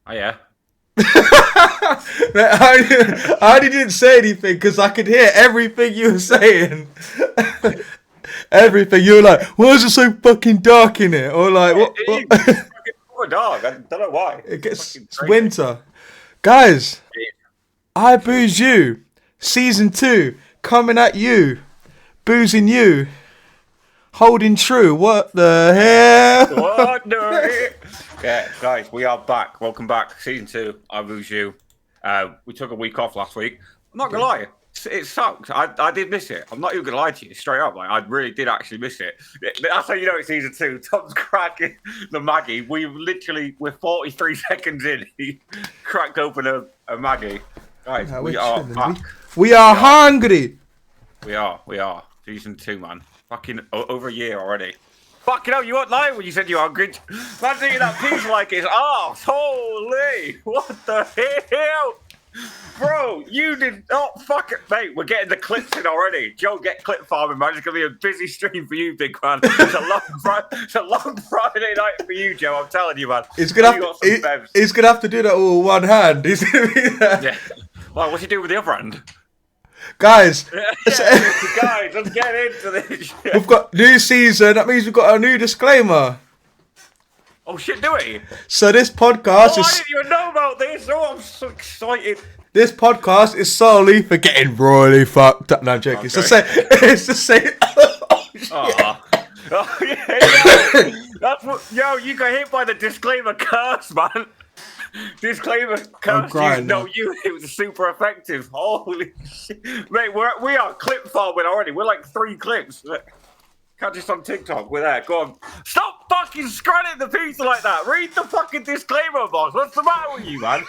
Oh yeah. I only didn't say anything because I could hear everything you were saying. Everything. You were like, why is it so fucking dark in it? Or like, It what? is. It's fucking a dog. I don't know why. It It's gets fucking it's crazy. winter. Guys, Yeah. I booze you. Season 2 coming at you. Boozing you. Holding true. What the hell? What the Yeah, guys, we are back. Welcome back. Season 2. I lose you. We took a week off last week. I'm not gonna lie. It sucks. I did miss it. I'm not even gonna lie to you straight up. Like I really did actually miss it. That's how you know it's season 2. Tom's cracking the Maggie. We're 43 seconds in. He cracked open a Maggie. Guys, Nah, we we're are chilling. back. We are hungry. We are. Season 2, man. Fucking over a year already. Fucking hell, you weren't lying when you said you were hungry. Man's eating that pizza like it's arse. Holy! What the hell? Bro, you did not fucking... Mate, we're getting the clips in already. Joe, get clip farming, man. It's going to be a busy stream for you, big man. It's a long Friday night for you, Joe. I'm telling you, man. He's gonna have to do that all with one hand. He's gonna be there. Yeah. Well, what's he doing with the other hand? Guys, Guys, let's get into this. we've got new season. That means we've got a new disclaimer. Oh shit, do we? So this podcast I is didn't even know about this. Oh, I'm so excited. this podcast is solely for getting royally fucked up. No, I'm joking. It's the same. It's the same. Oh, yeah. That's what. Yo, you got hit by the disclaimer curse, man. Disclaimer curse. It was super effective. Holy shit, mate. We are clip farming already. We're like 3 clips. Catch us on TikTok. We're there. Go on. Stop fucking scrolling the pizza like that. Read the fucking disclaimer box. What's the matter with you, man?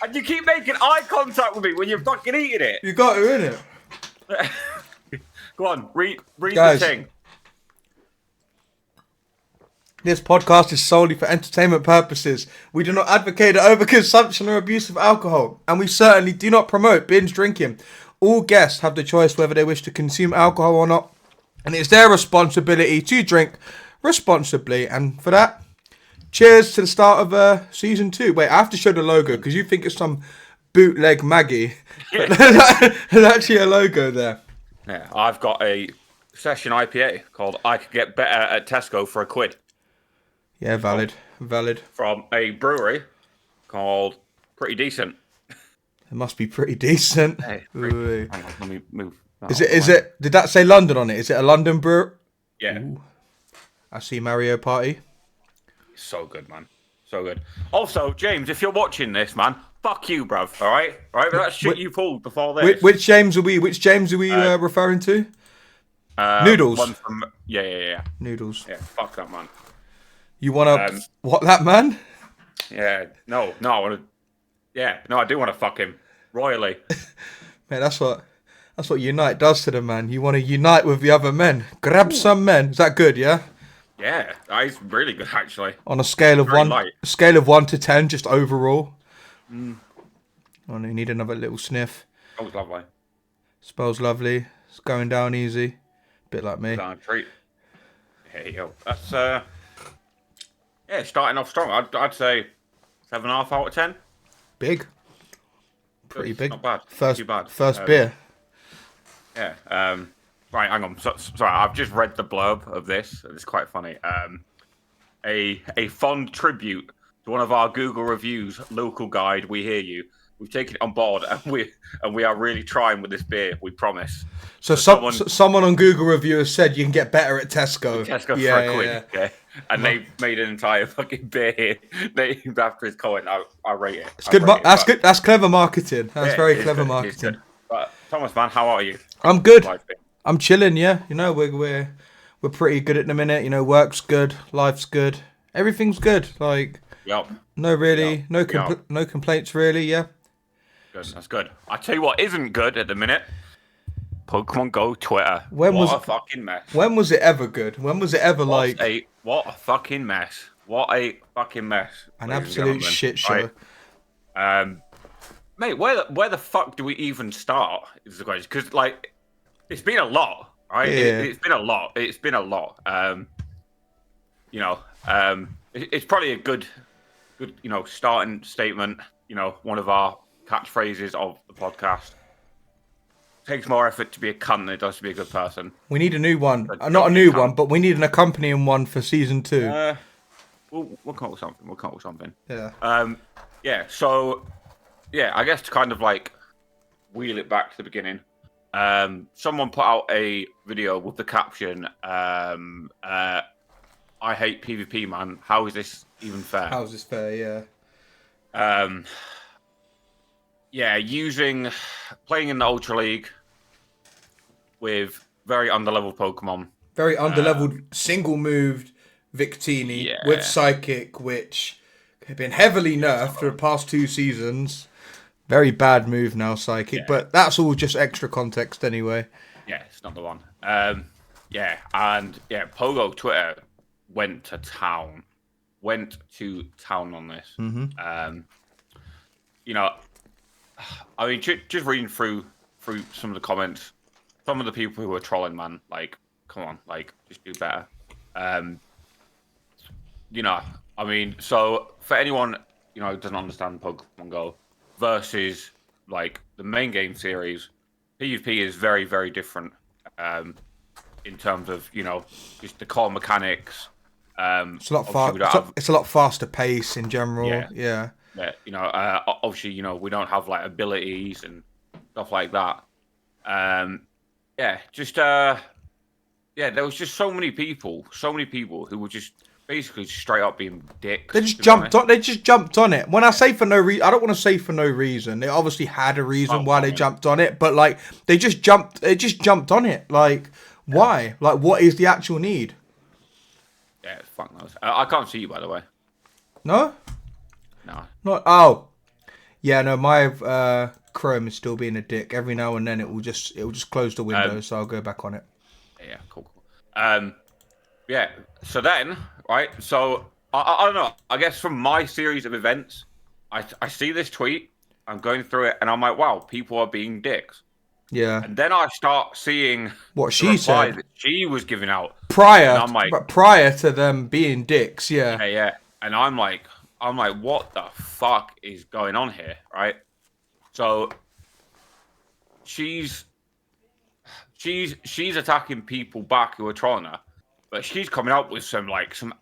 And you keep making eye contact with me when you're fucking eating it. You got to, innit? Go on. Read Guys, the thing. This podcast is solely for entertainment purposes. We do not advocate the overconsumption or abuse of alcohol, and we certainly do not promote binge drinking. All guests have the choice whether they wish to consume alcohol or not, and it's their responsibility to drink responsibly. And for that, cheers to the start of season 2. Wait, I have to show the logo because you think it's some bootleg Maggie. Yeah. There's actually a logo there. Yeah, I've got a session IPA called I Could Get Better at Tesco for £1. Yeah, valid. From a brewery called Pretty Decent. It must be pretty decent. Hey, hang on, let me move. Is it? Did that say London on it? Is it a London brew? Yeah. Ooh. I see Mario Party. So good, man. So good. Also, James, if you're watching this, man, fuck you, bruv. All right? All right? That shit you pulled before this. Which James are we referring to? Noodles. One from, yeah. Noodles. Yeah, fuck that, man. You want to... what, that man? Yeah. No, I want to... Yeah. No, I do want to fuck him. Royally. Man, that's what Unite does to the man. You want to unite with the other men. Grab some men. Is that good, yeah? Yeah. He's really good, actually. On a scale of scale of 1 to 10, just overall. Oh, you need another little sniff. Oh, it's lovely. Smells lovely. It's going down easy. Bit like me. Down a treat. Here you go. That's yeah, starting off strong. I'd say 7.5 out of 10. Big. Pretty big. Not bad. First, Too bad. First beer. Yeah. Right, hang on. Sorry, I've just read the blurb of this. It's quite funny. A fond tribute to one of our Google reviews, local guide. We hear you. We've taken it on board, and we are really trying with this beer. We promise. So someone on Google review has said you can get better at Tesco. Tesco for £1. Yeah. Okay. And they made an entire fucking beer here named after his comment. I rate it. It's good. That's good. That's clever marketing. That's very clever marketing. But Thomas, man, how are you? I'm good. I'm chilling. Yeah, you know we're pretty good at the minute. You know, work's good, life's good, everything's good. Like, yep. No complaints really. Yeah. Good. That's good. I tell you what isn't good at the minute. Pokemon Go Twitter. What a fucking mess. When was it ever good? When was it ever what a fucking mess. What a fucking mess. An absolute shit show. Right? Mate, where the fuck do we even start? Is the question. Because like, it's been a lot, right? Yeah. It's been a lot. You know, it's probably a good good, starting statement. One of our catchphrases of the podcast. Takes more effort to be a cunt than it does to be a good person. We need a new one. Not a new one, but we need an accompanying one for season 2. We'll come up with something. Yeah. So, I guess to kind of like wheel it back to the beginning. Someone put out a video with the caption, I hate PvP, man. How is this even fair? How is this fair, yeah. Playing in the Ultra League with very underleveled Pokemon. Very underleveled, single-moved Victini with Psychic, which have been heavily nerfed for the past 2 seasons. Very bad move now, Psychic, but that's all just extra context anyway. Yeah, it's not the one. Pogo Twitter went to town on this. Mm-hmm. Just reading through some of the comments, some of the people who were trolling, man, like, come on, like, just do better. So for anyone, who doesn't understand Pokemon Go versus, like, the main game series, PvP is very, very different in terms of, just the core mechanics. It's a lot faster pace in general. Yeah. Obviously, we don't have like abilities and stuff like that. There was just so many people who were just basically straight up being dicks. They just jumped on it. When I say for no reason, I don't want to say for no reason. They obviously had a reason why they jumped on it, but like they just jumped on it. Like, why? Like, what is the actual need? Yeah, fuck knows. I can't see you, by the way. No? No. Not. Oh. Yeah, no, my Chrome is still being a dick. Every now and then it will just close the window, so I'll go back on it. Yeah, cool. So then, right, so I don't know. I guess from my series of events, I see this tweet, I'm going through it, and I'm like, wow, people are being dicks. Yeah. And then I start seeing what she said that she was giving out prior to them being dicks. Yeah. Yeah. And I'm like, what the fuck is going on here, right? So she's attacking people back who are trolling her, but she's coming up with some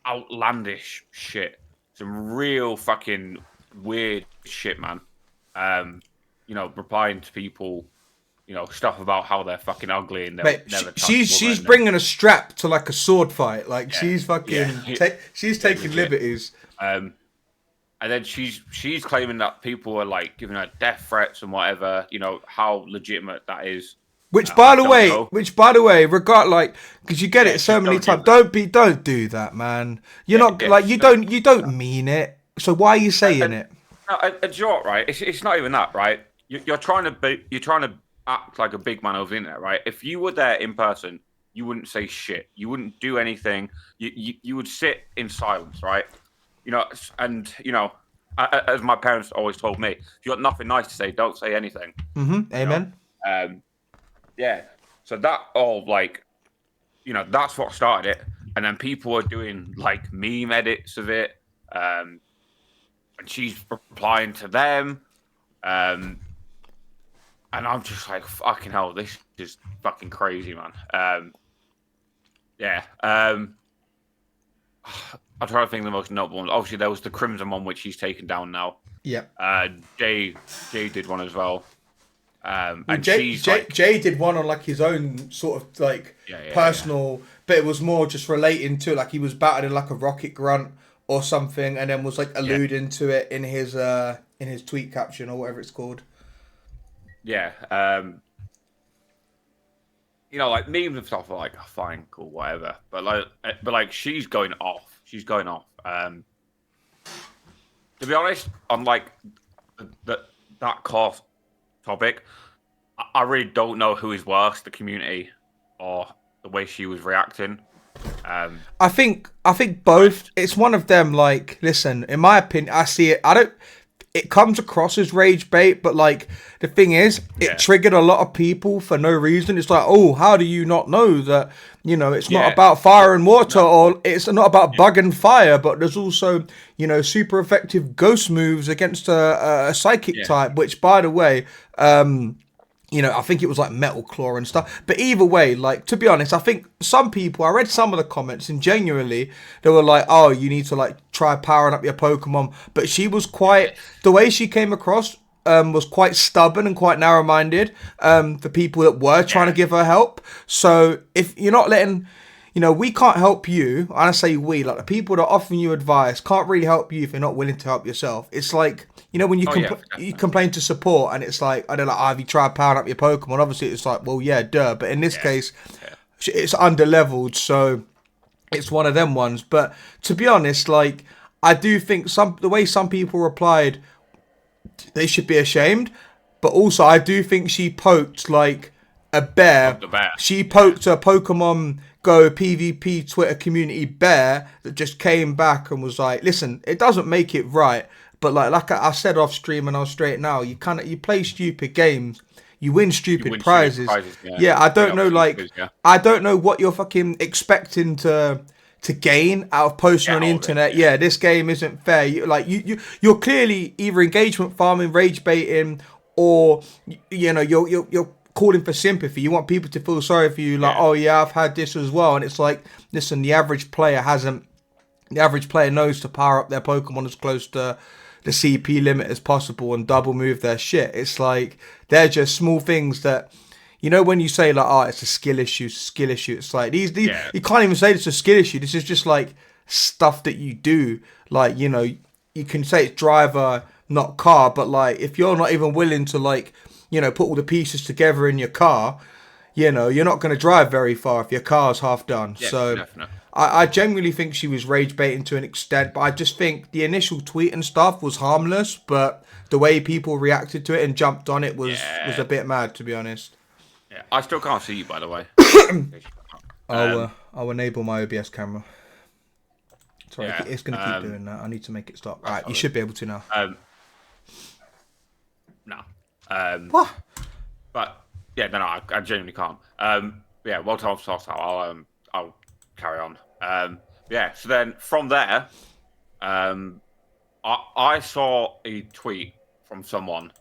outlandish shit, some real fucking weird shit, man. Replying to people. Stuff about how they're fucking ugly and she's bringing a strap to like a sword fight. Like she's fucking she's taking liberties. And then she's claiming that people are like giving her death threats and whatever. How legitimate that is. Which by the way, because you get it so many times. Don't do that, man. You're not like you don't mean it. So why are you saying it? And you're right. It's not even that, right? You're trying to act like a big man over the internet, right? If you were there in person, you wouldn't say shit. You wouldn't do anything. You would sit in silence, right? As my parents always told me, if you got nothing nice to say, don't say anything. Mm-hmm. Amen. So that all that's what started it, and then people are doing like meme edits of it, and she's replying to them, and I'm just like, fucking hell, this is fucking crazy, man. I'm trying to think of the most notable ones. Obviously, there was the Crimson one, which he's taken down now. Yep. Jay did one as well. And Jay did one on like his own sort of like personal, but it was more just relating to like he was battling like a rocket grunt or something, and then was like alluding to it in his tweet caption or whatever it's called. Yeah. Like memes and stuff are like, oh, fine, cool, whatever. But she's going off. To be honest, on like that core topic, I really don't know who is worse, the community or the way she was reacting. I think both. It's one of them. Like, listen, in my opinion, I see it. it comes across as rage bait, but like the thing is, it triggered a lot of people for no reason. It's like, oh, how do you not know that, you know, it's not about fire and water, or it's not about bug and fire, but there's also, you know, super effective ghost moves against a psychic type, which, by the way, you know, I think it was like Metal Claw and stuff. But either way, like, to be honest, I think some people, I read some of the comments and genuinely they were like, oh, you need to like try powering up your Pokemon. But she was quite, the way she came across was quite stubborn and quite narrow-minded for people that were trying to give her help. So if you're not letting, you know, we can't help you. And I say we, like the people that are offering you advice can't really help you if you're not willing to help yourself. It's like, you know, when you you complain to support and it's like, I don't know, have you tried powering up your Pokemon? Obviously, it's like, well, yeah, duh. But in this case, it's under-leveled, so it's one of them ones. But to be honest, like, I do think the way some people replied, they should be ashamed. But also, I do think she poked, like, a bear. She poked a Pokemon Go PvP Twitter community bear that just came back and was like, listen, it doesn't make it right. But like I said off stream and I'll straight now, you play stupid games, you win stupid prizes. I don't know, like, I don't know what you're fucking expecting to gain out of posting on the internet. This game isn't fair. You're clearly either engagement farming, rage baiting, or you know you're calling for sympathy. You want people to feel sorry for you, like, oh yeah, I've had this as well. And it's like, listen, the average player knows to power up their Pokemon as close to the CP limit as possible and double move their shit. It's like, they're just small things that, you know, when you say like, oh, it's a skill issue, it's like these you can't even say it's a skill issue. This is just like stuff that you do. Like, you know, you can say it's driver, not car, but like if you're not even willing to, like, you know, put all the pieces together in your car, you know, you're not going to drive very far if your car's half done. So definitely. I genuinely think she was rage baiting to an extent, but I just think the initial tweet and stuff was harmless, but the way people reacted to it and jumped on it was a bit mad, to be honest. Yeah, I still can't see you, by the way. I'll enable my OBS camera. Sorry, it's going to keep doing that. I need to make it stop. All right, you should be able to now. No. What? But yeah, no, I genuinely can't. Well told, I'll carry on. So then from there, I saw a tweet from someone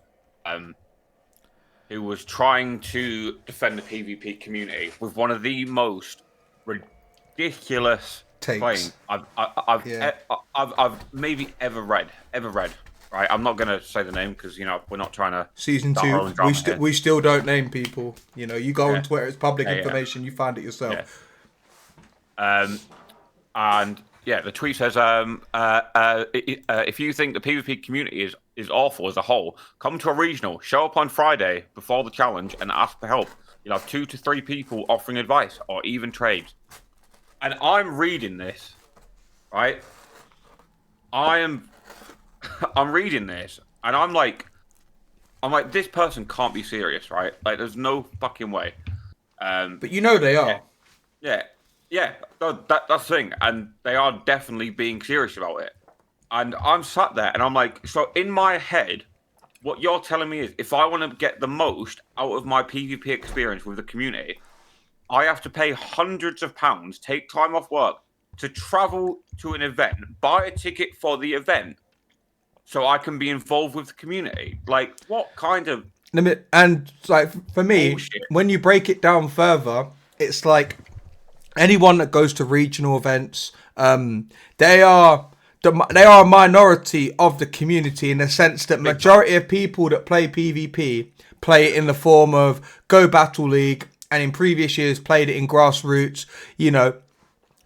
who was trying to defend the PvP community with one of the most ridiculous claims I've maybe ever read. Right, I'm not gonna say the name because, you know, we're not trying to. Season 2, we still don't name people. You know, you go on Twitter, it's public information. You find it yourself. And the tweet says, if you think the PvP community is awful as a whole, come to a regional, show up on Friday before the challenge and ask for help. You'll have 2 to 3 people offering advice or even trades. And I'm reading this, right? I'm reading this and I'm like, this person can't be serious, right? Like, there's no fucking way. But you know they are. Yeah, that's the thing, and they are definitely being serious about it. And I'm sat there, and I'm like, so in my head, what you're telling me is, if I want to get the most out of my PvP experience with the community, I have to pay hundreds of pounds, take time off work, to travel to an event, buy a ticket for the event, so I can be involved with the community. Like, what kind of... And, like, for me, bullshit. When you break it down further, it's like... anyone that goes to regional events, they are a minority of the community in the sense that majority of people that play PvP play it in the form of Go Battle League, and in previous years played it in grassroots, you know,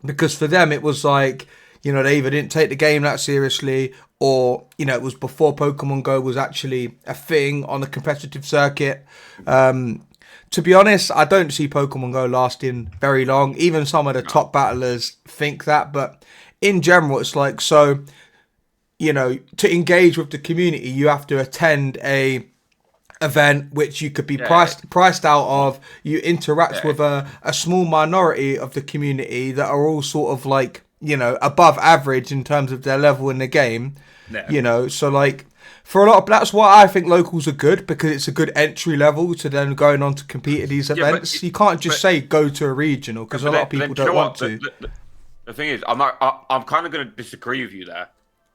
because for them it was like, you know, they either didn't take the game that seriously, or, you know, it was before Pokemon Go was actually a thing on the competitive circuit. To be honest, I don't see Pokemon Go lasting very long. Even some of the top battlers think that. But in general, it's like, so, you know, to engage with the community, you have to attend a event which you could be priced out of. You interact with a small minority of the community that are all sort of like above average in terms of their level in the game. Yeah. So like for a lot of that's why I think locals are good, because it's a good entry level to then going on to compete at these Yeah, events. You can't just say go to a regional, because a lot of people do you know don't want what? to. The thing is, I'm kind of going to disagree with you there,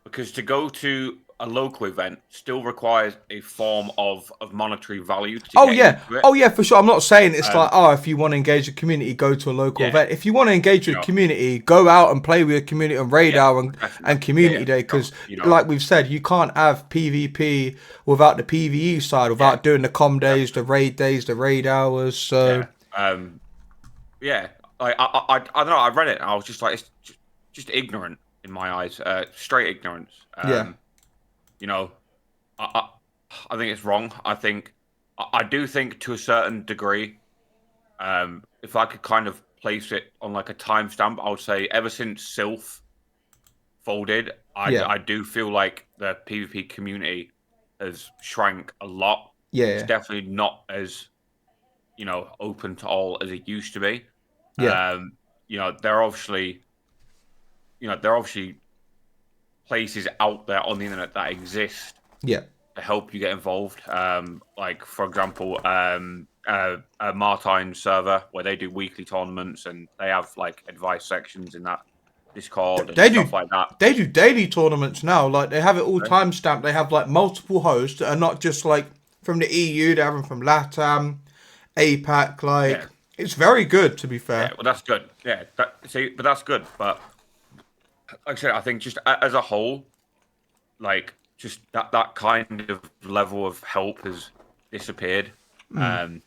because to go to a local event still requires a form of monetary value to Oh get yeah, into it. oh yeah, for sure. I'm not saying it's like, Um, if you want to engage the community, go to a local yeah, event. If you want to engage you with the know, community, go out and play with the community on raid yeah, hour definitely. and community day. No, Because, like we've said, you can't have PvP without the PvE side, yeah, without doing the com days, definitely. the raid days, the raid hours. So Yeah, yeah. I don't know. I read it and I was just like, it's just ignorant in my eyes, straight ignorance. yeah, You know, I, I think it's wrong. I do think to a certain degree, if I could kind of place it on like a timestamp, I would say ever since Sylph folded, yeah, I do feel like the PvP community has shrank a lot. It's yeah, definitely not as open to all as it used to be. yeah, You know, there are obviously places out there on the internet that exist yeah, to help you get involved. Like for example, a Martine server where they do weekly tournaments and they have like advice sections in that Discord and They do. stuff like that. They do daily tournaments now. Like they have it all Okay. time stamped. They have like multiple hosts that are not just like from the EU. They have them from LATAM, APAC. Like Yeah, it's very good, to be yeah. fair. Well, that's good. Yeah, but that's good. But like I said, I think just as a whole, like just that kind of level of help has disappeared. Um,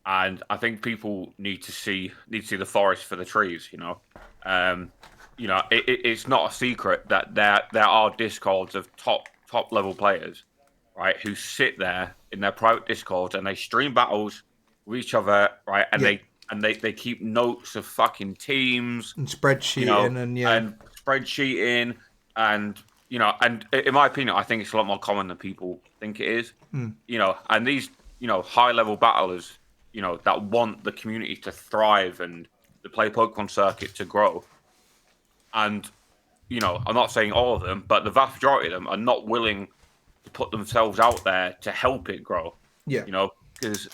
and I think people need to see the forest for the trees. Um, it's not a secret that there are discords of top level players, right, who sit there in their private discords and they stream battles with each other, right, and Yeah, they keep notes of fucking teams, and spreadsheeting and yeah, and spreadsheeting, and and in my opinion, I think it's a lot more common than people think it is. And these high level battlers, that want the community to thrive and the play Pokemon circuit to grow. And I'm not saying all of them, but the vast majority of them are not willing to put themselves out there to help it grow. yeah, Because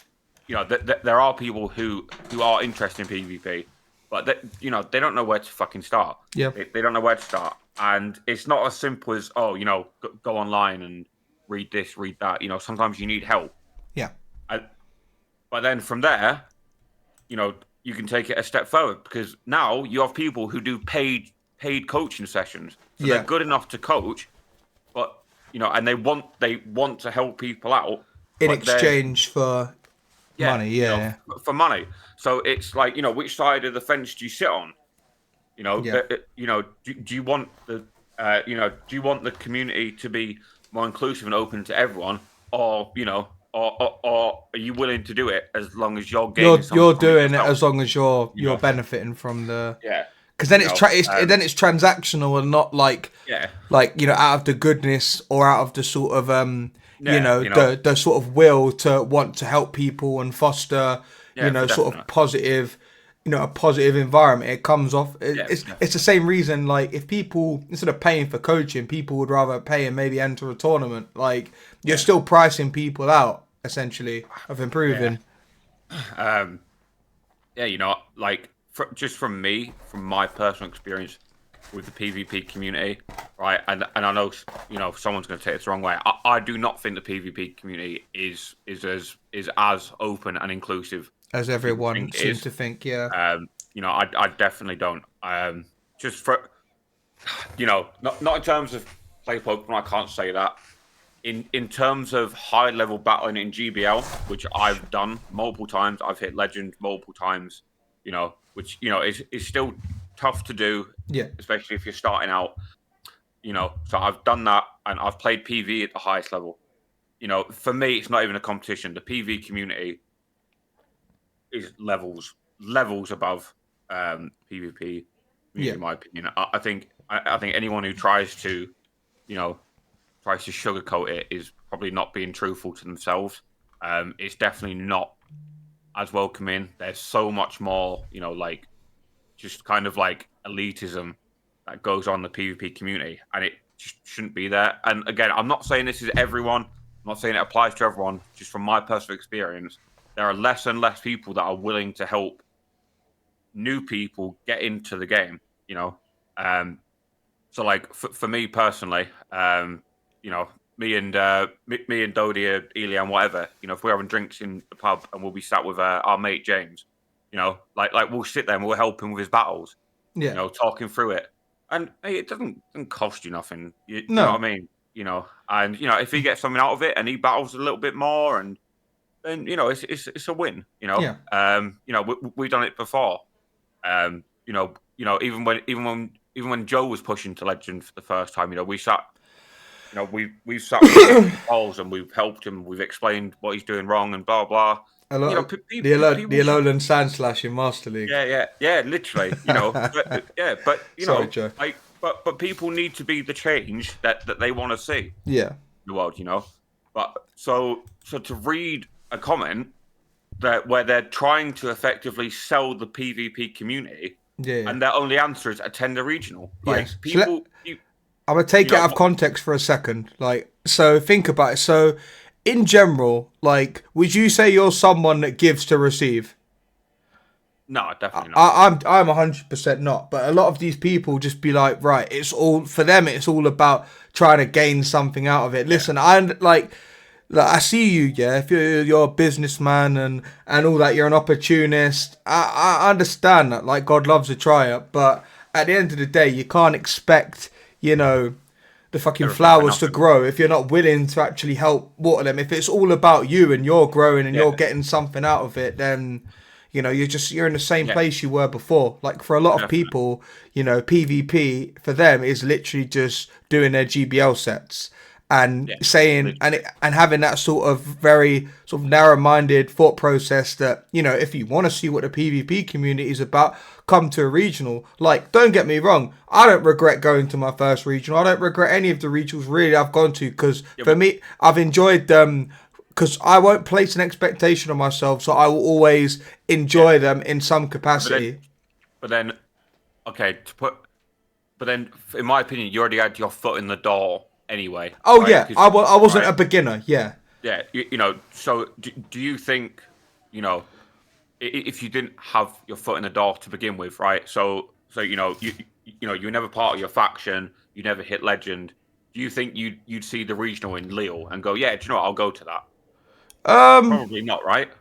there are people who are interested in PvP, but they don't know where to fucking start. yeah, They don't know where to start, and it's not as simple as go online and read this, read that. Sometimes you need help. yeah, And, but then from there, you can take it a step further, because now you have people who do paid coaching sessions, so they're yeah. good enough to coach, but and they want to help people out, In but they're exchange for yeah, money, yeah, for money. So it's like, which side of the fence do you sit on? yeah, Do you want do you want the community to be more inclusive and open to everyone, or or are you willing to do it as long as you're gaining something you're from it doing it yourself? as long as You you're know, benefiting from the. yeah, Because then you know, it's transactional and not like yeah, out of the goodness or out of the sort of yeah, the sort of will to want to help people and foster yeah, for sort of definite, positive, a positive environment. It comes off. yeah, for It's the definite. same reason. Like if people, instead of paying for coaching, people would rather pay and maybe enter a tournament. Like you're Yeah, still pricing people out essentially of yeah. improving. Um, yeah, like just from me, from my personal experience with the PvP community, right? And I know someone's going to take this the wrong way. I do not think the PvP community is as open and inclusive As as people everyone think it seems is. to think, yeah, I definitely don't. Just for not in terms of play Pokemon, I can't say that. In terms of high level battling in GBL, which I've done multiple times, I've hit legend multiple times. Which is still tough to do, yeah, especially if you're starting out. So I've done that, and I've played PV at the highest level. For me, it's not even a competition. The PV community is levels above PvP community, yeah. in my opinion. I think anyone who you know, tries to sugarcoat it is probably not being truthful to themselves. It's definitely not as welcoming. There's so much more, like just kind of like elitism that goes on in the PvP community, and it just shouldn't be there. And again, I'm not saying this is everyone. I'm not saying it applies to everyone. Just from my personal experience, there are less and less people that are willing to help new people get into the game. So like for me personally, me and Dodie, Elian, whatever, if we're having drinks in the pub and we'll be sat with our mate James, like we'll sit there and we'll help him with his battles, talking through it, and hey, it doesn't cost you nothing. You know what I mean? And if he gets something out of it and he battles a little bit more, and then it's a win. We've done it before. Even when Joe was pushing to legend for the first time, we've sat with balls and we've helped him. We've explained what he's doing wrong and blah blah. The Alolan Sand Slash in Master League. Yeah, literally. Sorry, Joe. But people need to be the change that they want to see. Yeah. In the world, But so to read a comment where they're trying to effectively sell the PvP community. Yeah. And their only answer is attend a regional. Yes. I'm gonna take it out of context for a second. So think about it. So, in general, would you say you're someone that gives to receive? No, definitely not. I'm 100% not. But a lot of these people just be like, right, it's all for them. It's all about trying to gain something out of it. Listen, I see you, yeah. If you're a businessman and all that, you're an opportunist. I understand that. God loves a trier, but at the end of the day, you can't expect the fucking flowers to grow if you're not willing to actually help water them. If it's all about you and you're growing and you're getting something out of it, then you're in the same place you were before. For a lot of people, PvP for them is literally just doing their GBL sets. And saying and having that sort of very sort of narrow-minded thought process that if you want to see what the PvP community is about, come to a regional. Don't get me wrong, I don't regret going to my first regional. I don't regret any of the regionals really I've gone to, because for me, I've enjoyed them. Because I won't place an expectation on myself, so I will always enjoy them in some capacity. But then, in my opinion, you already had your foot in the door. Anyway. Oh, right? Yeah, I wasn't a beginner. Yeah. Yeah, So do you think, if you didn't have your foot in the door to begin with, right? So you were never part of your faction. You never hit legend. Do you think you'd see the regional in Lille and go, yeah, do you know what? I'll go to that. Probably not, right?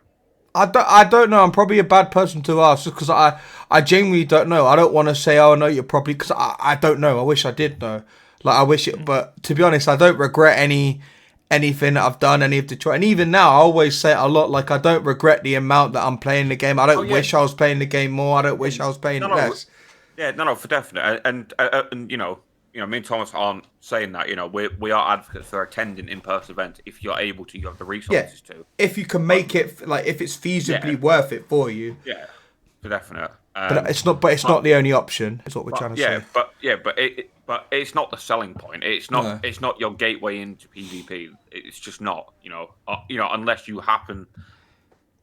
I don't know. I'm probably a bad person to ask because I genuinely don't know. I don't want to say, oh no, you're probably, because I don't know. I wish I did know. I wish it, but to be honest, I don't regret anything that I've done, any of the try. And even now, I always say it a lot. I don't regret the amount that I'm playing the game. I don't wish I was playing the game more. I don't wish I was playing less. Yeah, no, for definite. And me and Thomas aren't saying that. We are advocates for attending in-person events if you're able to. You have the resources to. If you can make it, if it's feasibly worth it for you. Yeah, for definite. But it's not. But it's not the only option. Is what we're trying to say. But it's not the selling point. It's not. No. It's not your gateway into PvP. It's just not. Unless you happen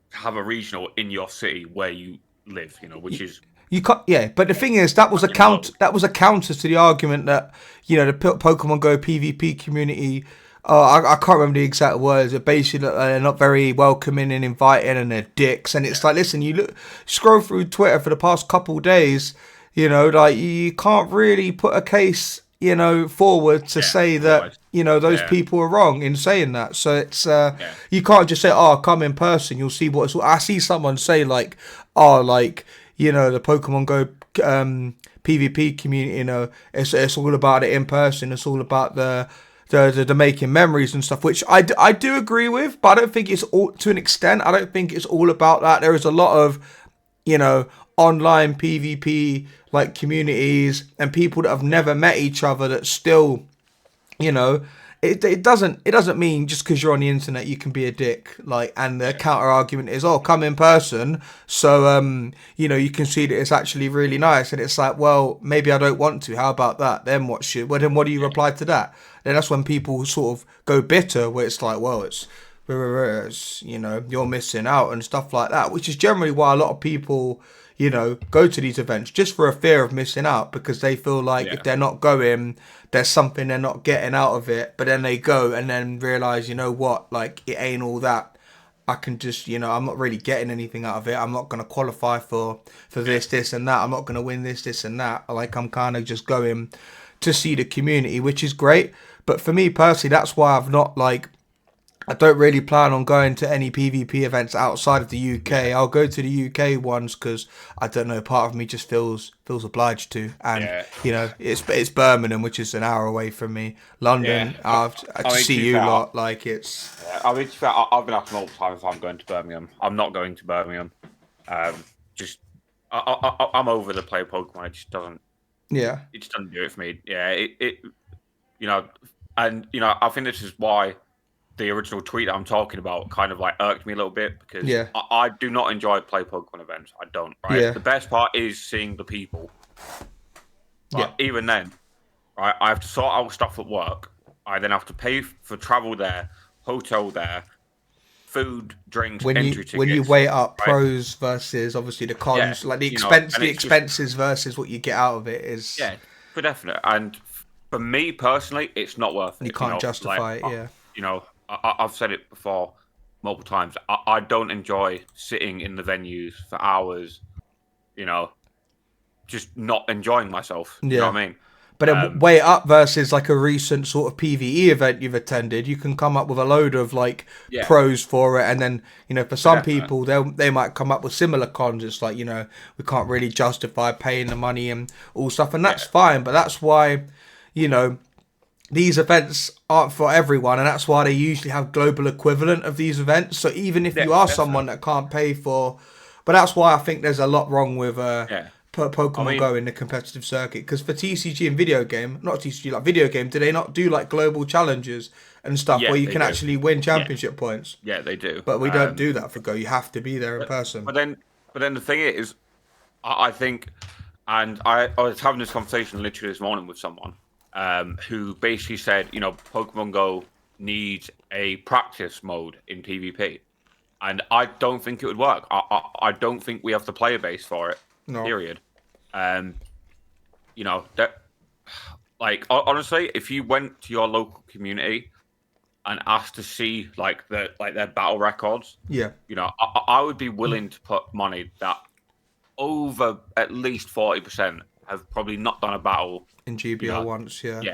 to have a regional in your city where you live. Which is. You can't. Yeah, but the thing is, that was a counter. That was a counter to the argument that the Pokemon Go PvP community. I can't remember the exact words. But basically, they're not very welcoming and inviting, and they're dicks. And it's listen, you scroll through Twitter for the past couple of days. You can't really put a case, forward to say that, those people are wrong in saying that. So it's, you can't just say, oh, come in person, you'll see what it's. I see someone say the Pokemon Go PvP community, it's all about it in person. It's all about the making memories and stuff, which I do agree with, but I don't think it's all, to an extent, I don't think it's all about that. There is a lot of, online PvP communities and people that have never met each other that still, it doesn't mean just because you're on the internet you can be a dick. And the counter argument is, oh, come in person, so you can see that it's actually really nice. And it's well, maybe I don't want to. How about that? Then what do you reply to that? Then that's when people sort of go bitter, where it's well, it's you're missing out and stuff like that, which is generally why a lot of people you know, go to these events just for a fear of missing out because they feel like if they're not going, there's something they're not getting out of it. But then they go and then realize, you know what, like it ain't all that. I can just, you know, I'm not really getting anything out of it. I'm not going to qualify for this, and that. I'm not going to win this, and that. Like I'm kind of just going to see the community, which is great. But for me personally, that's why I've not like I don't really plan on going to any PvP events outside of the UK. I'll go to the UK ones because I don't know. Part of me just feels obliged to, and you know, it's Birmingham, which is an hour away from me. London, I see you lot. Like it's. I mean, to be fair, I've been asked multiple times if I'm going to Birmingham. I'm not going to Birmingham. Just I'm over the play of Pokemon. It just doesn't. Yeah. It just doesn't do it for me. Yeah. It you know, and you know, I think this is why the original tweet that I'm talking about kind of like irked me a little bit because I do not enjoy play Pokemon events. I don't. Right. Yeah. The best part is seeing the people. But even then, right, I have to sort out stuff at work. I then have to pay for travel there, hotel there, food, drinks, entry tickets. When you weigh up pros versus obviously the cons, like the expenses versus what you get out of it is for definite. And for me personally, it's not worth it. You can't justify it. You know, I've said it before multiple times. I don't enjoy sitting in the venues for hours. You know, just not enjoying myself. You know what I mean? But then weigh it up versus like a recent sort of PvE event you've attended, you can come up with a load of like pros for it, and then you know for some people they might come up with similar cons. It's like, you know, we can't really justify paying the money and all stuff, and that's fine. But that's why, you know, these events aren't for everyone, and that's why they usually have global equivalent of these events. So even if you are someone that can't pay for, but that's why I think there's a lot wrong with Pokemon Go in the competitive circuit, because for TCG and video game, not TCG, like video game, do they not do like global challenges and stuff where you can actually win championship points? Yeah, they do. But we don't do that for Go. You have to be there in person. But then the thing is, I think, and I was having this conversation literally this morning with someone who basically said, you know, Pokemon Go needs a practice mode in PvP, and I don't think it would work. I don't think we have the player base for it. No. Period. You know, that, like, honestly, if you went to your local community and asked to see like their battle records, you know, I would be willing to put money that over at least 40% have probably not done a battle in GBL once. Well,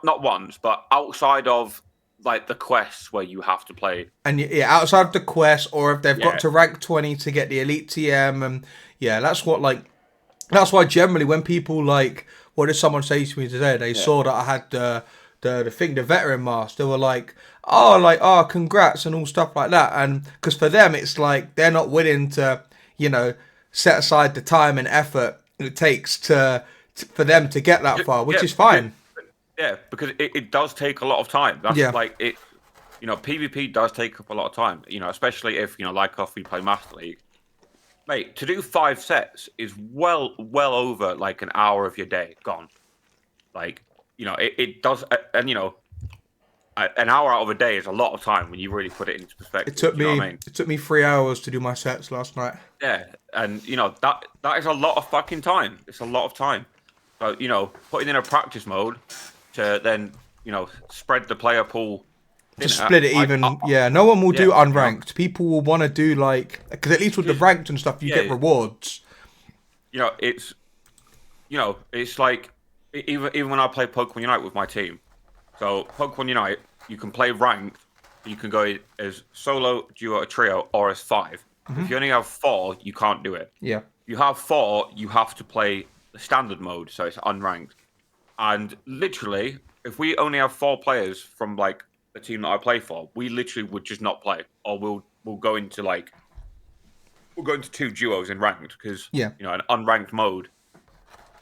not once, but outside of like the quests where you have to play, and outside of the quest, or if they've got to rank 20 to get the elite TM, and that's why generally when people like, what did someone say to me today? They saw that I had the veteran mask. They were like, oh, congrats and all stuff like that, and because for them it's like they're not willing to, you know, set aside the time and effort it takes for them to get that far, which is fine. Yeah, because it does take a lot of time. That's like it. You know, PvP does take up a lot of time. You know, especially if, you know, like if we play Master League, mate. To do 5 sets is well over like an hour of your day gone. Like, you know, it does, and you know, an hour out of a day is a lot of time when you really put it into perspective. It took me 3 hours to do my sets last night. Yeah, and you know that is a lot of fucking time. It's a lot of time. So, you know, putting in a practice mode to then, you know, spread the player pool. Just split it even. No one will do unranked. People will want to do like, because at least with the ranked and stuff, you get rewards. You know, it's like even when I play Pokemon Unite with my team. So Pokemon Unite, you can play ranked. You can go as solo, duo, or trio, or as 5. If you only have 4, you can't do it. Yeah. If you have 4, you have to play the standard mode, so it's unranked. And literally, if we only have 4 players from like the team that I play for, we literally would just not play, or we'll go into 2 duos in ranked, because you know, an unranked mode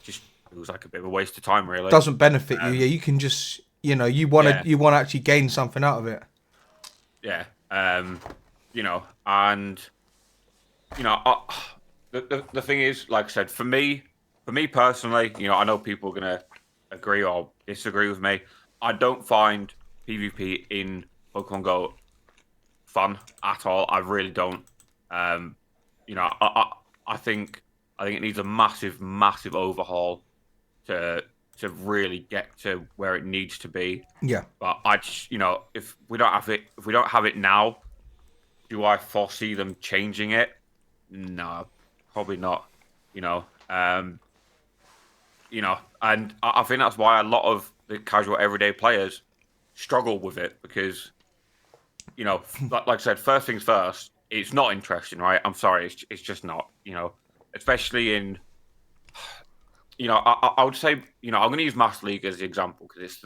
just feels like a bit of a waste of time, really. Doesn't benefit you. You can just, you know, you want to actually gain something out of it. Yeah. You know, and you know, the thing is, like I said, for me personally, you know, I know people are gonna agree or disagree with me. I don't find PvP in Pokemon Go fun at all. I really don't. You know, I think it needs a massive, massive overhaul to really get to where it needs to be. Yeah. But if we don't have it now, do I foresee them changing it? No, probably not. You know, um, and I think that's why a lot of the casual everyday players struggle with it because like I said, first things first, it's not interesting, right? I'm sorry, it's just not. Especially in I would say I'm going to use Master League as the example because it's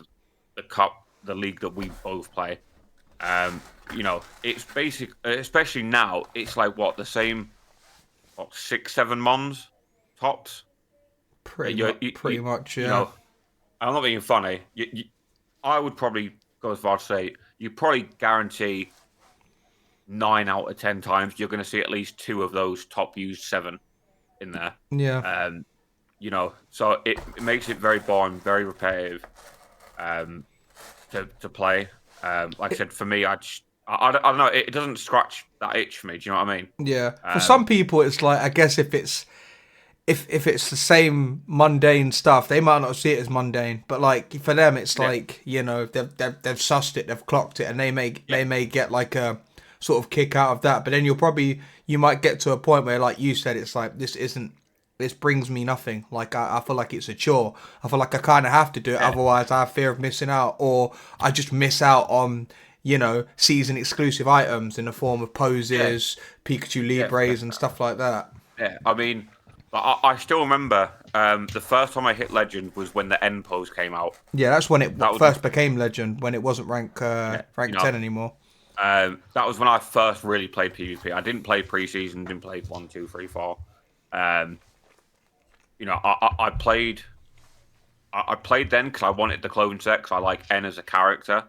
the cup, the league that we both play. It's basic, especially now. It's like the same, 6-7 months tops. Pretty much, You yeah. know, I'm not being funny. I would probably go as far to say you probably guarantee 9 out of 10 times you're going to see at least 2 of those top used 7 in there. Yeah. So it makes it very boring, very repetitive to play. Like I said, for me, I don't know. It doesn't scratch that itch for me. Do you know what I mean? Yeah. For some people, it's like, I guess if it's the same mundane stuff, they might not see it as mundane. But like for them, it's like they've sussed it, they've clocked it, and they may get like a sort of kick out of that. But then you might get to a point where, like you said, it's like this brings me nothing. Like I feel like it's a chore. I feel like I kind of have to do it, otherwise I have fear of missing out, or I just miss out on season exclusive items in the form of poses, Pikachu Libres, and stuff like that. Yeah, I mean, I still remember the first time I hit Legend was when the end pose came out. Yeah, that's when it first became Legend, when it wasn't rank 10 anymore. That was when I first really played PvP. I didn't play preseason, didn't play 1, 2, 3, 4. I played then because I wanted the clone set because I like N as a character,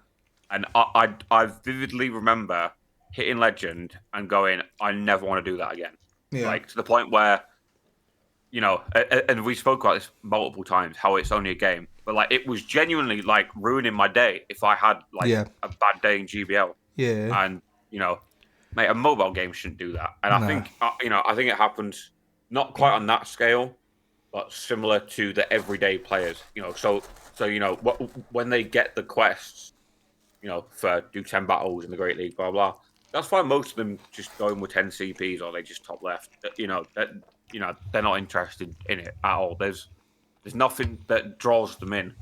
and I vividly remember hitting Legend and going, I never want to do that again. Yeah. Like to the point where, and we spoke about this multiple times, how it's only a game, but like it was genuinely like ruining my day if I had a bad day in GBL. Yeah. And mate, a mobile game shouldn't do that. And I think I think it happens not quite on that scale, but similar to the everyday players. So when they get the quests, for do 10 battles in the Great League, blah blah. That's why most of them just go in with 10 CPs or they just top left. They're not interested in it at all. There's nothing that draws them in.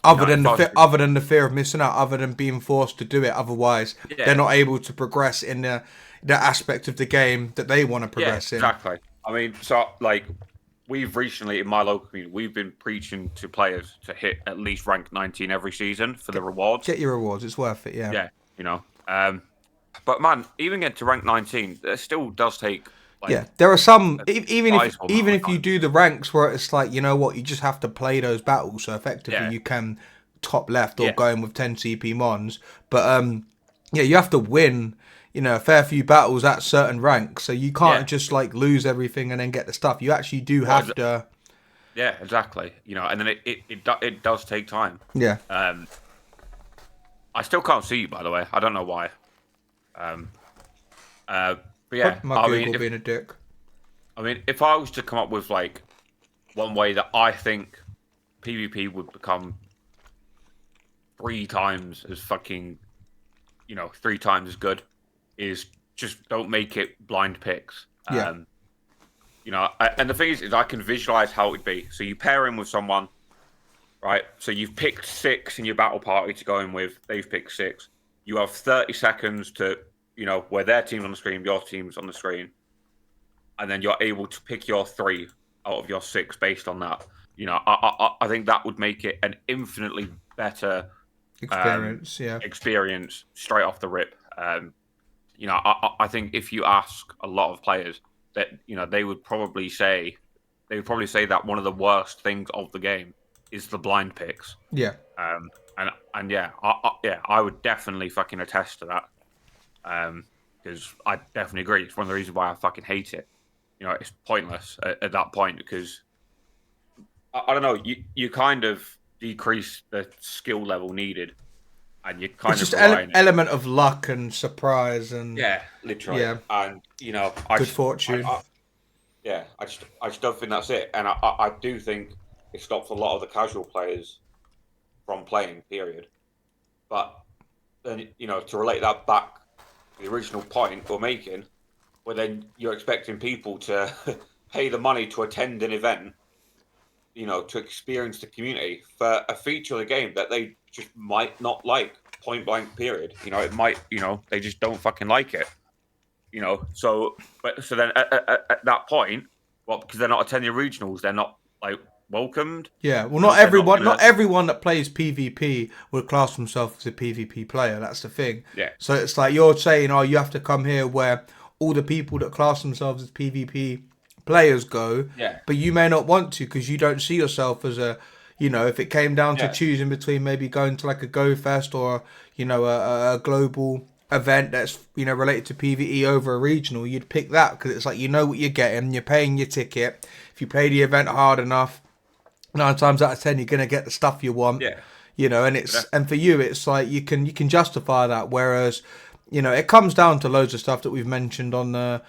Other than the fear of missing out, other than being forced to do it, otherwise they're not able to progress in the aspect of the game that they want to progress in. Exactly. I mean, so like we've recently in my local community, we've been preaching to players to hit at least rank 19 every season for the rewards. Get your rewards; it's worth it. Yeah. But man, even get to rank 19, it still does take. There are some even if you do the ranks where it's like, you know what, you just have to play those battles so effectively you can top left or go in with 10 CP mons. But you have to win a fair few battles at certain ranks, so you can't just like lose everything and then get the stuff. You actually do have to. Yeah, exactly. And then it does take time. Yeah. I still can't see you, by the way. I don't know why. But yeah, my Google being a dick. I mean, if I was to come up with like one way that I think PvP would become 3 times as fucking, 3 times as good, is just don't make it blind picks. And the thing is I can visualize how it would be. So you pair in with someone, right? So you've picked 6 in your battle party to go in with. They've picked 6. You have 30 seconds to, where their team's on the screen, your team's on the screen. And then you're able to pick your 3 out of your 6 based on that. I think that would make it an infinitely better experience straight off the rip. I think if you ask a lot of players that, they would probably say that one of the worst things of the game is the blind picks. Yeah. I would definitely fucking attest to that. Because I definitely agree. It's one of the reasons why I fucking hate it. It's pointless at that point because I don't know. You kind of decrease the skill level needed, and you kind It's of just rely on it. element of luck and surprise and Yeah, literally. yeah, And good fortune. I just don't think that's it. And I do think it stops a lot of the casual players from playing. Period. But then to relate that back to the original point we're making, where then you're expecting people to pay the money to attend an event, to experience the community for a feature of the game that they just might not like. Point blank. Period. It might. They just don't fucking like it. So then at that point, well, because they're not attending regionals, they're not like welcomed. Yeah, well, not everyone that plays PvP would class themselves as a PvP player. That's the thing. Yeah. So it's like you're saying, oh, you have to come here where all the people that class themselves as PvP players go. Yeah. But you may not want to because you don't see yourself as a, if it came down to choosing between maybe going to like a Go Fest or, a global event that's, related to PvE over a regional, you'd pick that because it's like, what you're getting, you're paying your ticket. If you play the event hard enough, 9 times out of 10 you're gonna get the stuff you want. Yeah. And for you it's like you can justify that, whereas it comes down to loads of stuff that we've mentioned on the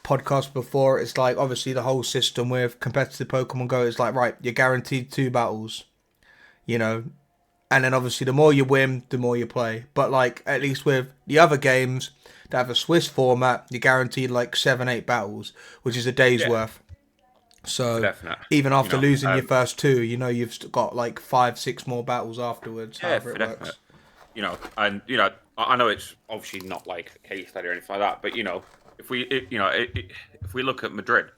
podcast before. It's like obviously the whole system with competitive Pokemon Go is like, right, you're guaranteed 2 battles, and then obviously the more you win the more you play, but like at least with the other games that have a Swiss format, you're guaranteed like 7-8 battles, which is a day's worth. So even after losing your first 2, you've got like 5-6 more battles afterwards. However it works. I know it's obviously not like a case study or anything like that, but if we look at Madrid,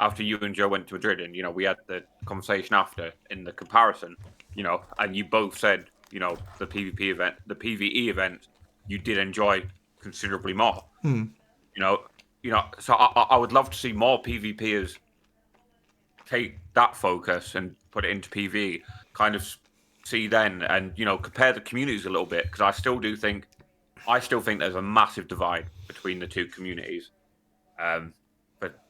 after you and Joe went to Madrid, and we had the conversation after in the comparison, and you both said the PvP event, the PvE event, you did enjoy considerably more. So I would love to see more PvPers take that focus and put it into PvE, kind of see then, and compare the communities a little bit, because I still think there's a massive divide between the two communities, for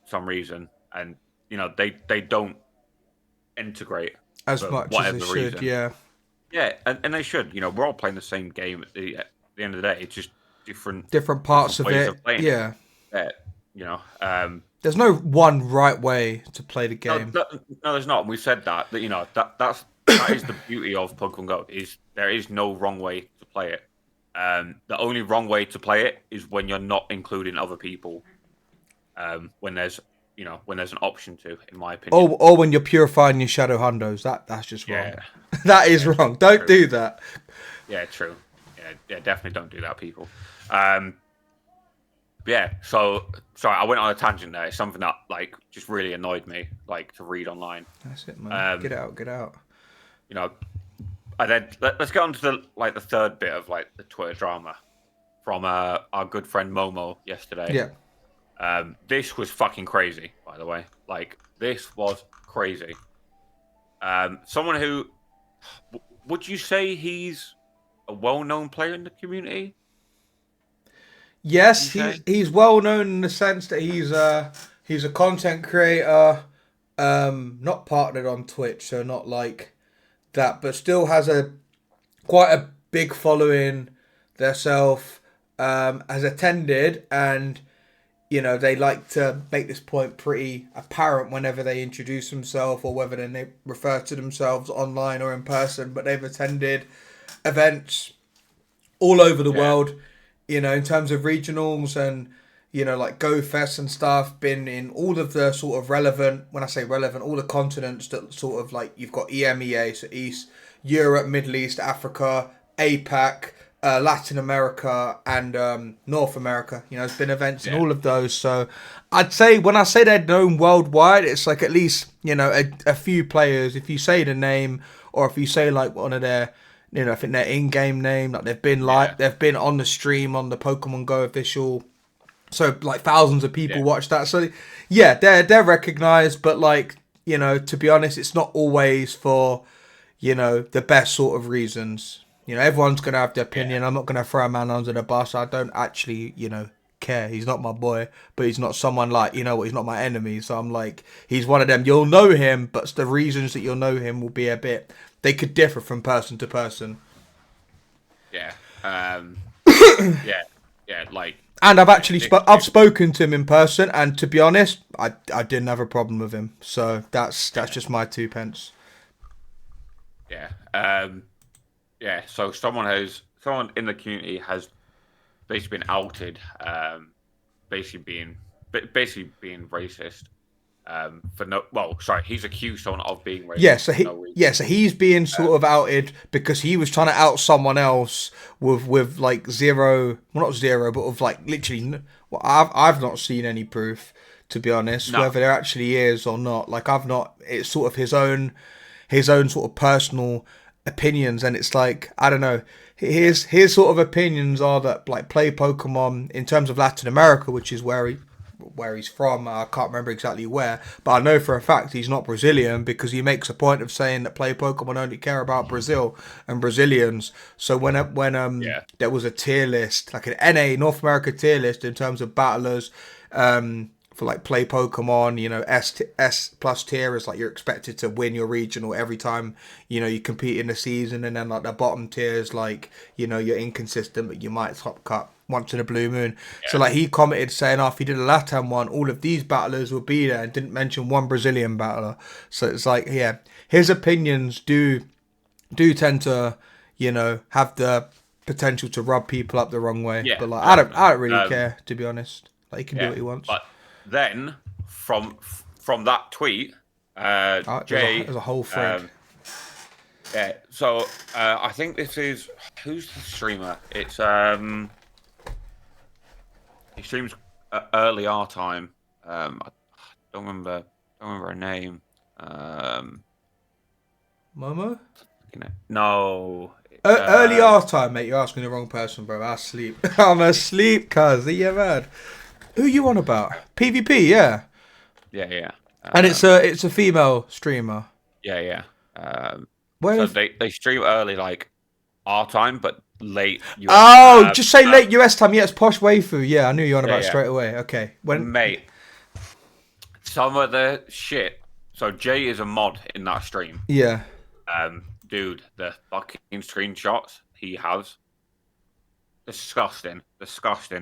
some reason, and they don't integrate as much as they should. Yeah, and they should. We're all playing the same game at the end of the day. It's just different parts of it. Yeah. There's no one right way to play the game. No, there's not. And we said that that is the beauty of Pokemon Go, is there is no wrong way to play it. The only wrong way to play it is when you're not including other people. When there's an option to, in my opinion. Or when you're purifying your Shadow Hundos, that's just wrong. Yeah. That is wrong. Don't do that. Yeah, true. Yeah, definitely don't do that, people. Yeah, so sorry, I went on a tangent there. It's something that just really annoyed me, to read online. That's it, man. Get out. And then let's get on to the third bit of the Twitter drama from our good friend Momo yesterday. Yeah. This was fucking crazy, by the way. This was crazy. Someone who, would you say he's a well-known player in the community? Yes, he's well known in the sense that he's a content creator, not partnered on Twitch, so not like that, but still has quite a big following theirself, has attended, and they like to make this point pretty apparent whenever they introduce themselves, or whether then they refer to themselves online or in person, but they've attended events all over the world. In terms of regionals and, Go Fest and stuff, been in all of the sort of relevant, when I say relevant, all the continents that sort of you've got EMEA, so East, Europe, Middle East, Africa, APAC, Latin America, and North America. There's been events in all of those. So I'd say when I say they're known worldwide, it's at least, a few players. If you say the name, or if you say one of their, I think their in-game name, they've been they've been on the stream on the Pokemon Go official, so thousands of people watch that. So yeah, they're recognized, but to be honest, it's not always for the best sort of reasons. Everyone's gonna have their opinion. I'm not gonna throw a man under the bus. I don't actually care. He's not my boy, but he's not someone he's not my enemy. So I'm he's one of them. You'll know him, but the reasons that you'll know him will be they could differ from person to person. Yeah. Yeah. Like. And I've spoken to him in person, and to be honest, I didn't have a problem with him. So that's just my 2 pence. Yeah. Yeah. So someone in the community has basically been outed, basically being racist. For no, well, sorry, he's accused someone of being racist for no reason. So he's being sort of outed because he was trying to out someone else with like zero, well not zero, but with like literally. Well, I've not seen any proof, to be honest, whether there actually is or not. Like I've not. It's sort of his own sort of personal opinions, and it's like I don't know. His sort of opinions are that like play Pokemon in terms of Latin America, which is where he's from. I can't remember exactly where, but I know for a fact he's not Brazilian because he makes a point of saying that play Pokemon only care about Brazil and Brazilians. So when there was a tier list, like an NA North America tier list in terms of battlers, for like play Pokemon, you know, S plus tier is like you're expected to win your regional every time, you know, you compete in the season, and then like the bottom tier is like, you know, you're inconsistent but you might top cut once in a blue moon. So like he commented saying, if he did a LATAM one, all of these battlers would be there, and didn't mention one Brazilian battler. So it's like, yeah, his opinions do tend to, you know, have the potential to rub people up the wrong way. But like I don't really care, to be honest. Like he can do what he wants. But then from that tweet, Jay, there's a whole thread. Yeah, so I think this is, who's the streamer? It's he streams early our time. I don't remember her name. Momo? No. Early our time, mate. You're asking the wrong person, bro. I sleep. I'm asleep, cuz. Are you mad? Who you on about? PvP, yeah. Yeah. And it's a female streamer. Yeah. So they stream early, like our time, but late US. Just say late US time. Yeah, it's Posh Waifu. Yeah, I knew you on about straight away. Okay. Mate, some of the shit. So Jay is a mod in that stream. Yeah. Dude, the fucking screenshots he has. Disgusting.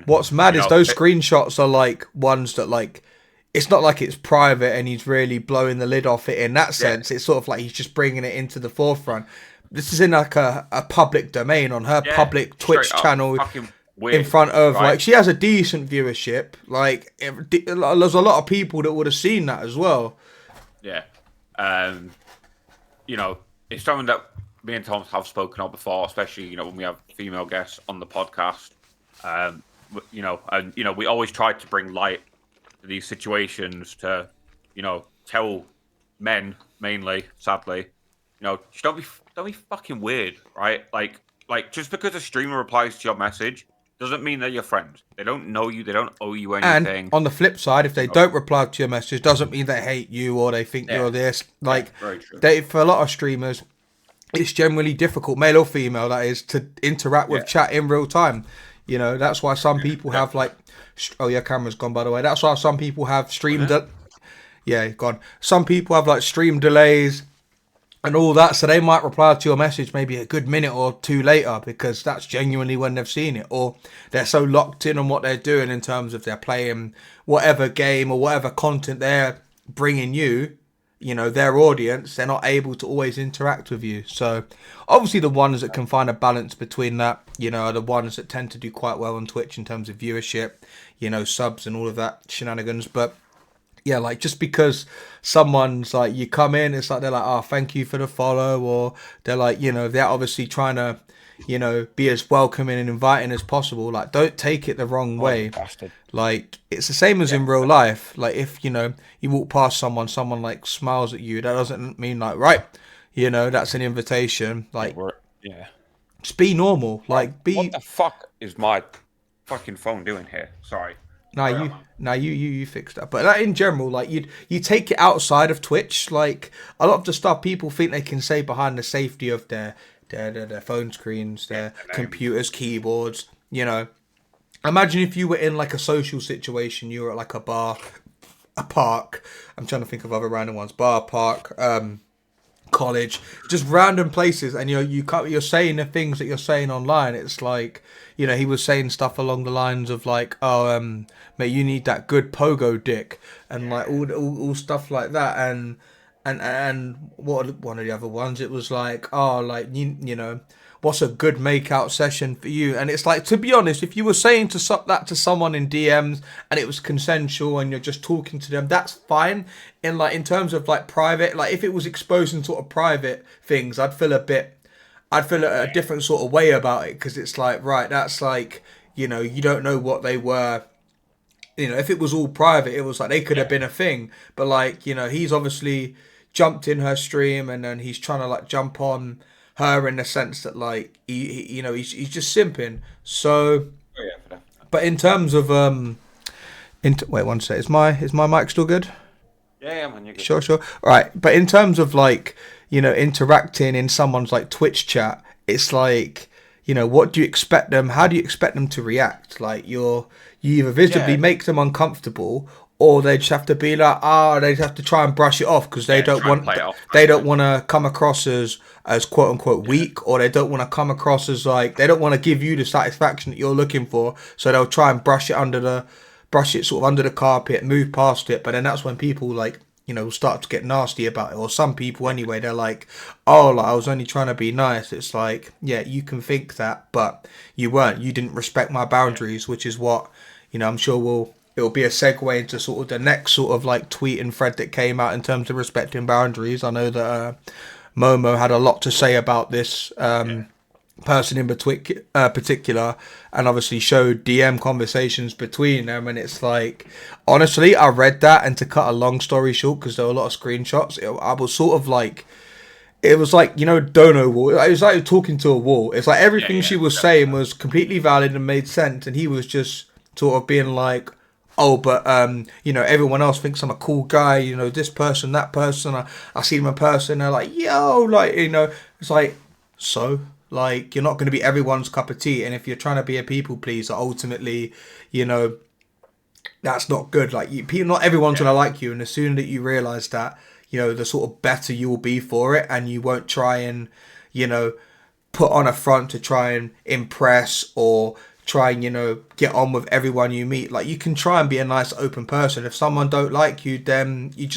What's mad is those screenshots are like ones that like, it's not like it's private and he's really blowing the lid off it in that sense. It's sort of like he's just bringing it into the forefront. This is in like a public domain on her public Twitch channel in front of like, she has a decent viewership. Like there's a lot of people that would have seen that as well. Yeah. You know, it's something that me and Tom have spoken of before, especially, you know, when we have female guests on the podcast. You know, and you know, we always try to bring light to these situations to, you know, tell men mainly, sadly, you know, just don't be fucking weird, right? Like just because a streamer replies to your message doesn't mean they're your friends. They don't know you. They don't owe you anything. And on the flip side, if they don't reply to your message, doesn't mean they hate you or they think you're this. Like, for a lot of streamers, it's generally difficult, male or female, that is, to interact with chat in real time. You know, that's why some people have like, oh yeah, camera's gone, by the way. That's why some people have gone. Some people have like stream delays and all that, so they might reply to your message maybe a good minute or two later because that's genuinely when they've seen it, or they're so locked in on what they're doing in terms of they're playing whatever game or whatever content they're bringing you, you know, their audience, they're not able to always interact with you. So obviously the ones that can find a balance between that, you know, are the ones that tend to do quite well on Twitch in terms of viewership, you know, subs and all of that shenanigans. But yeah, like just because someone's like, you come in, it's like they're like, oh, thank you for the follow, or they're like, you know, they're obviously trying to, you know, be as welcoming and inviting as possible. Like, don't take it the wrong way. Bastard. Like, it's the same as in real life. Like, if, you know, you walk past someone like smiles at you, that doesn't mean like, right, you know, that's an invitation. Like, just be normal. Like, be. What the fuck is my fucking phone doing here? Sorry. You fixed that. But in general, like you take it outside of Twitch. Like a lot of the stuff people think they can say behind the safety of their phone screens, their computers, keyboards. You know, imagine if you were in like a social situation. You were at like a bar, a park. I'm trying to think of other random ones. Bar, park, college, just random places, and you're saying the things that you're saying online. It's like, he was saying stuff along the lines of like, oh, mate, you need that good pogo dick, and like all stuff like that, and what one of the other ones, it was like, oh, like you know, what's a good makeout session for you? And it's like, to be honest, if you were saying that to someone in DMs and it was consensual and you're just talking to them, that's fine. In terms of like private, like if it was exposing sort of private things, I'd feel a different sort of way about it, because it's like, right, that's like, you don't know what they were. If it was all private, it was like they could have been a thing. But like, he's obviously jumped in her stream, and then he's trying to like jump on her in the sense that like he's just simping. So, but in terms of wait one sec, is my mic still good? Yeah, man, you're good. Sure. All right, but in terms of like, interacting in someone's like Twitch chat, it's like, what do you expect them? How do you expect them to react? Like you either visibly make them uncomfortable, or they just have to be like, they just have to try and brush it off because they don't want to come across as quote unquote weak, or they don't want to come across as like, they don't want to give you the satisfaction that you're looking for, so they'll try and brush it sort of under the carpet, move past it. But then that's when people like, start to get nasty about it, or some people anyway, they're like, oh, like, I was only trying to be nice. It's like, yeah, you can think that, but you didn't respect my boundaries, which is what, I'm sure it'll be a segue into sort of the next sort of like tweet and thread that came out in terms of respecting boundaries. I know that Momo had a lot to say about this person in particular, and obviously showed DM conversations between them. And it's like, honestly, I read that, and to cut a long story short, because there were a lot of screenshots, I was sort of like, it was like, dono wall. It was like talking to a wall. It's like everything she was saying was completely valid and made sense, and he was just sort of being like, oh, but everyone else thinks I'm a cool guy, this person, that person, I see them in person, they're like, yo, like, it's like, so like, you're not going to be everyone's cup of tea, and if you're trying to be a people pleaser, ultimately, that's not good. Like, not everyone's going to like you, and the sooner that you realize that, the sort of better you will be for it, and you won't try and, put on a front to try and impress or try and, get on with everyone you meet. Like, you can try and be a nice open person. If someone don't like you, then you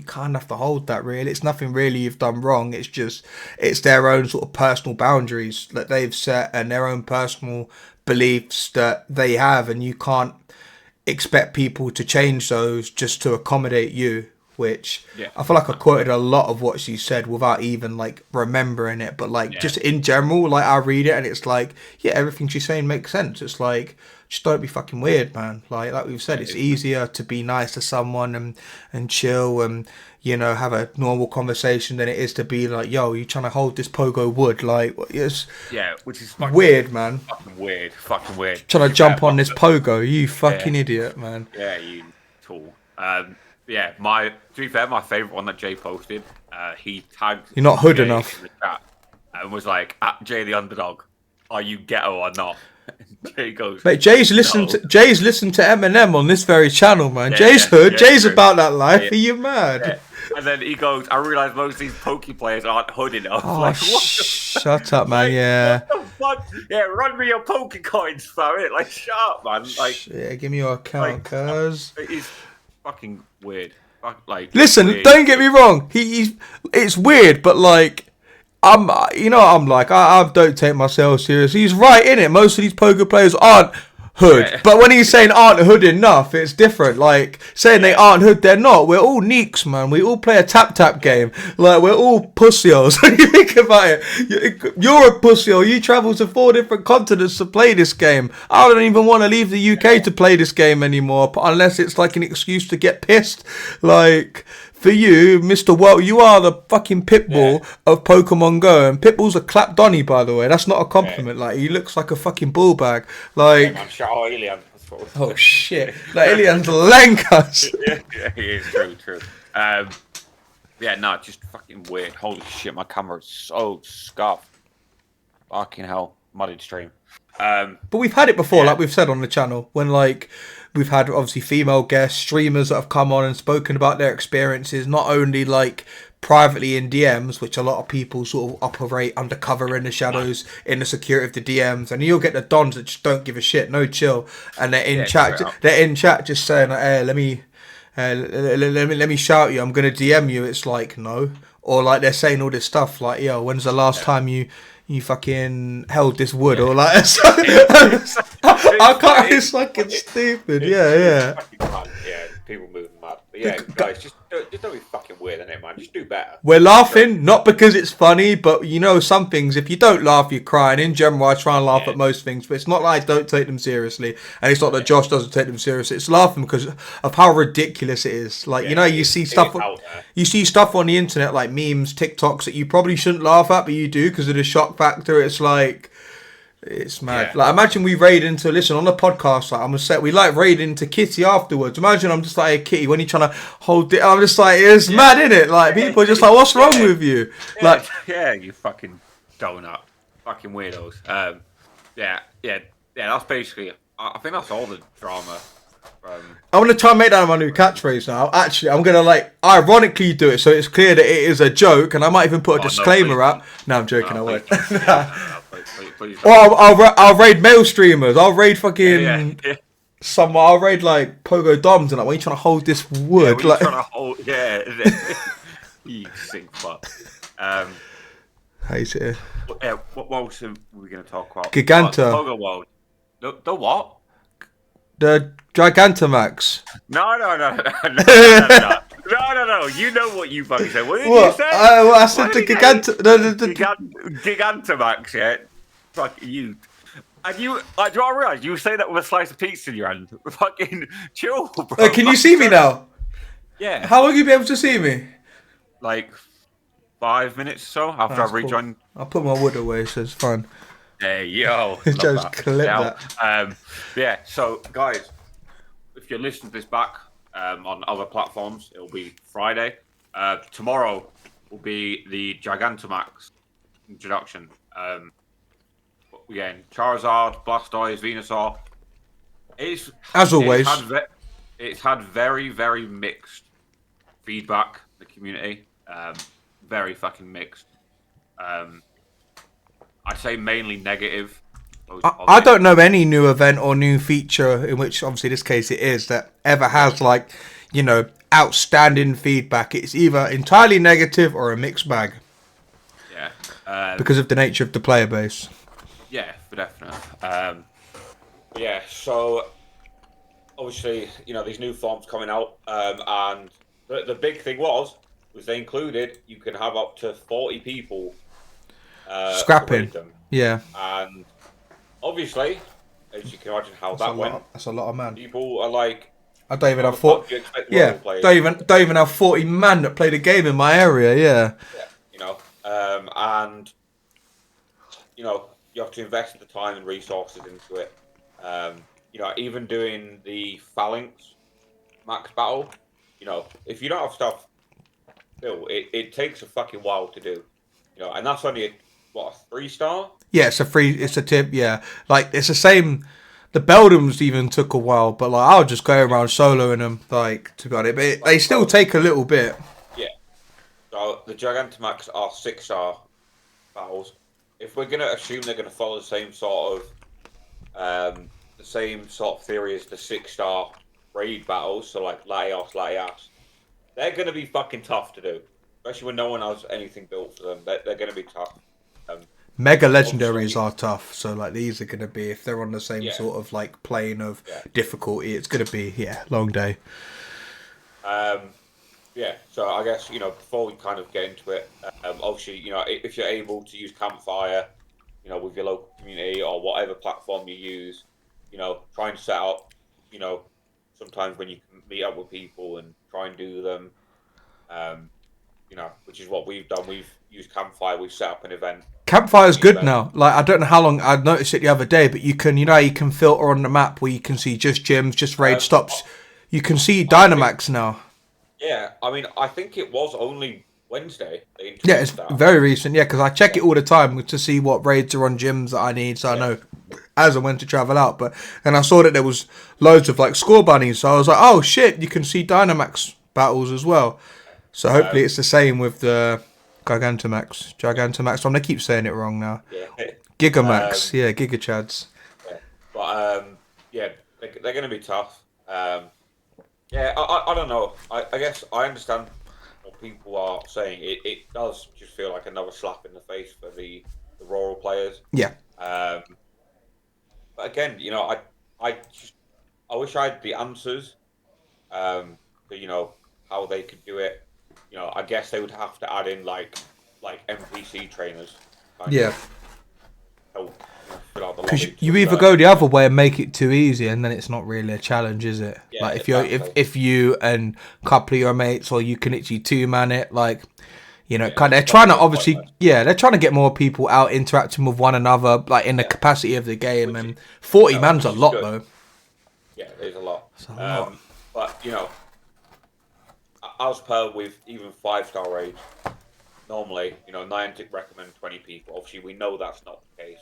kind of have to hold that, really. It's nothing really you've done wrong. It's their own sort of personal boundaries that they've set, and their own personal beliefs that they have, and you can't expect people to change those just to accommodate you. Which I feel like I quoted a lot of what she said without even like remembering it, but like just in general, like I read it and it's like, yeah, everything she's saying makes sense. It's like, just don't be fucking weird, man. Like we've said, it's easier to be nice to someone and chill and have a normal conversation than it is to be like, yo, you trying to hold this pogo wood, like, it's which is fucking weird, man. Fucking weird. Trying to jump on this pogo, you fucking idiot, man. Yeah, you tool. To be fair, my favourite one that Jay posted, he tagged... You're not hood Jay enough. in the chat and was like, at Jay the Underdog, are you ghetto or not? And Jay goes... Mate, Jay's listened to Eminem on this very channel, man. Jay's hood. Jay's about that life. Are you mad? Yeah. And then he goes, I realise most of these Poke players aren't hood enough. Oh, like, shut up, man. Yeah. What the fuck? Yeah, run me your Poke coins, fam. Like, shut up, man. Like, yeah, give me your account, cuz. It's fucking weird. Like, listen, weird. Don't get me wrong. It's weird, but like, I don't take myself seriously. He's right in it. Most of these poker players aren't hood, but when he's saying aren't hood enough, it's different. Like saying they aren't hood, they're not. We're all neeks, man. We all play a tap game. Like, we're all pussios. When you think about it, you're a pussyo. You travel to 4 different continents to play this game. I don't even want to leave the UK to play this game anymore, unless it's like an excuse to get pissed. Like, for you, Mr. Well, you are the fucking Pitbull of Pokemon Go. And Pitbull's a clap Donny, by the way. That's not a compliment. Like, he looks like a fucking bull bag. Like, shout out Ilian. Oh shit! Like, Ilian's Lankas. Yeah, he is true. Just fucking weird. Holy shit, my camera is so scuffed. Fucking hell. modded stream. But we've had it before, like we've said on the channel, when like we've had obviously female guests, streamers that have come on and spoken about their experiences, not only like privately in DMs, which a lot of people sort of operate undercover in the shadows, in the security of the DMs, and you'll get the dons that just don't give a shit, no chill, and they're in chat, just saying, hey, let me shout you, I'm gonna DM you. It's like no, or like they're saying all this stuff like, yo, when's the last time you fucking held this wood, or like I can't. It's fucking stupid. Yeah. People moving mad. But yeah, guys, just don't be fucking weird, innit, man? Just do better. We're laughing not because it's funny, but you know, some things, if you don't laugh, you're crying. In general, I try and laugh at most things, but it's not like I don't take them seriously, and it's not that Josh doesn't take them seriously. It's laughing because of how ridiculous it is. Like, you know, you see stuff on the internet, like memes, TikToks, that you probably shouldn't laugh at, but you do because of the shock factor. It's like, it's mad. Yeah. Like, imagine we raid into, listen, on the podcast, like, I'm upset, we like raid into Kitty afterwards. Imagine I'm just like, hey, Kitty, when you're trying to hold it, I'm just like, it's mad, innit? Like, people are just like, what's wrong with you? Like, you fucking donut. Fucking weirdos. That's basically, I think that's all the drama. I'm going to try and make that my new catchphrase now. Actually, I'm going to, like, ironically do it so it's clear that it is a joke, and I might even put a disclaimer up. No, I'm joking, I won't. Please. Or I'll raid male streamers. I'll raid fucking someone. I'll raid like Pogo Doms and like, when you're trying to hold this wood, yeah, like trying to hold, you sick fuck. Hate it. What else are we going to talk about? Giganta. Pogo World. The what? The Gigantamax. No. No. You know what you fucking said. What did you say? I said the Gigantamax, yeah. Fuck you. And you, like, do you realise you say that with a slice of pizza in your hand? Fucking chill, bro. Can you see me now? Yeah. How long you be able to see me? Like 5 minutes or so after I've rejoined. I'll put my wood away, so it's fine. Hey, yo. Just clip that. So, guys, if you're listening to this back on other platforms, it'll be Friday. Tomorrow will be the Gigantamax introduction. Again, Charizard, Blastoise, Venusaur. It's had very, very mixed feedback in the community. Very fucking mixed. I'd say mainly negative. I don't know any new event or new feature, in which obviously this case it is, that ever has like, you know, outstanding feedback. It's either entirely negative or a mixed bag. Yeah. Because of the nature of the player base. Yeah, for definite. So obviously, you know, these new forms coming out, and the big thing was they included you can have up to 40 people scrapping them. Yeah. And obviously, as you can imagine how that went. That's a lot of man. People are like, I don't even have 40. Yeah, don't even have 40 man that play the game in my area. Yeah. Yeah, you know, and you know, you have to invest the time and resources into it. You know, even doing the Phalanx max battle, you know, if you don't have stuff built, it takes a fucking while to do. You know, and that's only a 3-star? Yeah, it's a tip, yeah. Like, it's the same. The Beldums even took a while, but like, I'll just go around soloing them, like, to be honest. But they still take a little bit. Yeah. So the Gigantamax are 6-star battles. If we're gonna assume they're gonna follow the same sort of theory as the 6-star raid battles, so like Latias, they're gonna be fucking tough to do, especially when no one has anything built for them. They're gonna be tough. Mega legendaries are tough, so like these are gonna be, if they're on the same sort of like plane of difficulty, it's gonna be long day. So I guess, you know, before we kind of get into it, obviously, you know, if you're able to use Campfire, you know, with your local community or whatever platform you use, you know, try and set up, you know, sometimes when you can meet up with people and try and do them, you know, which is what we've done. We've used Campfire, we've set up an event. Campfire's good now. Like, I don't know how long, I noticed it the other day, but you can, you know, you can filter on the map where you can see just gyms, just raid stops. You can see Dynamax now. Yeah, I mean, I think it was only Wednesday. Yeah, it's very recent. Yeah, because I check it all the time to see what raids are on gyms that I need, so I know as and when to travel out. But and I saw that there was loads of like score bunnies, so I was like, oh shit, you can see Dynamax battles as well. So hopefully it's the same with the Gigantamax one. They keep saying it wrong now. Yeah. Gigamax, Giga Chads. Yeah. But yeah, they're going to be tough. Yeah, I don't know. I guess I understand what people are saying. It does just feel like another slap in the face for the rural players. Yeah. But again, you know, I wish I had the answers. To, you know, how they could do it. You know, I guess they would have to add in like NPC trainers. Yeah. Because you either go the other way and make it too easy, and then it's not really a challenge, is it? Yeah, like if you and a couple of your mates, or you can literally two-man it, like, you know, kind of. They're trying to obviously, they're trying to get more people out interacting with one another, like in the capacity of the game. And 40 man's a lot, though. Yeah, there's a lot. It's a lot. But you know, as per with even 5-star raids, normally, you know, Niantic recommend 20 people. Obviously, we know that's not the case.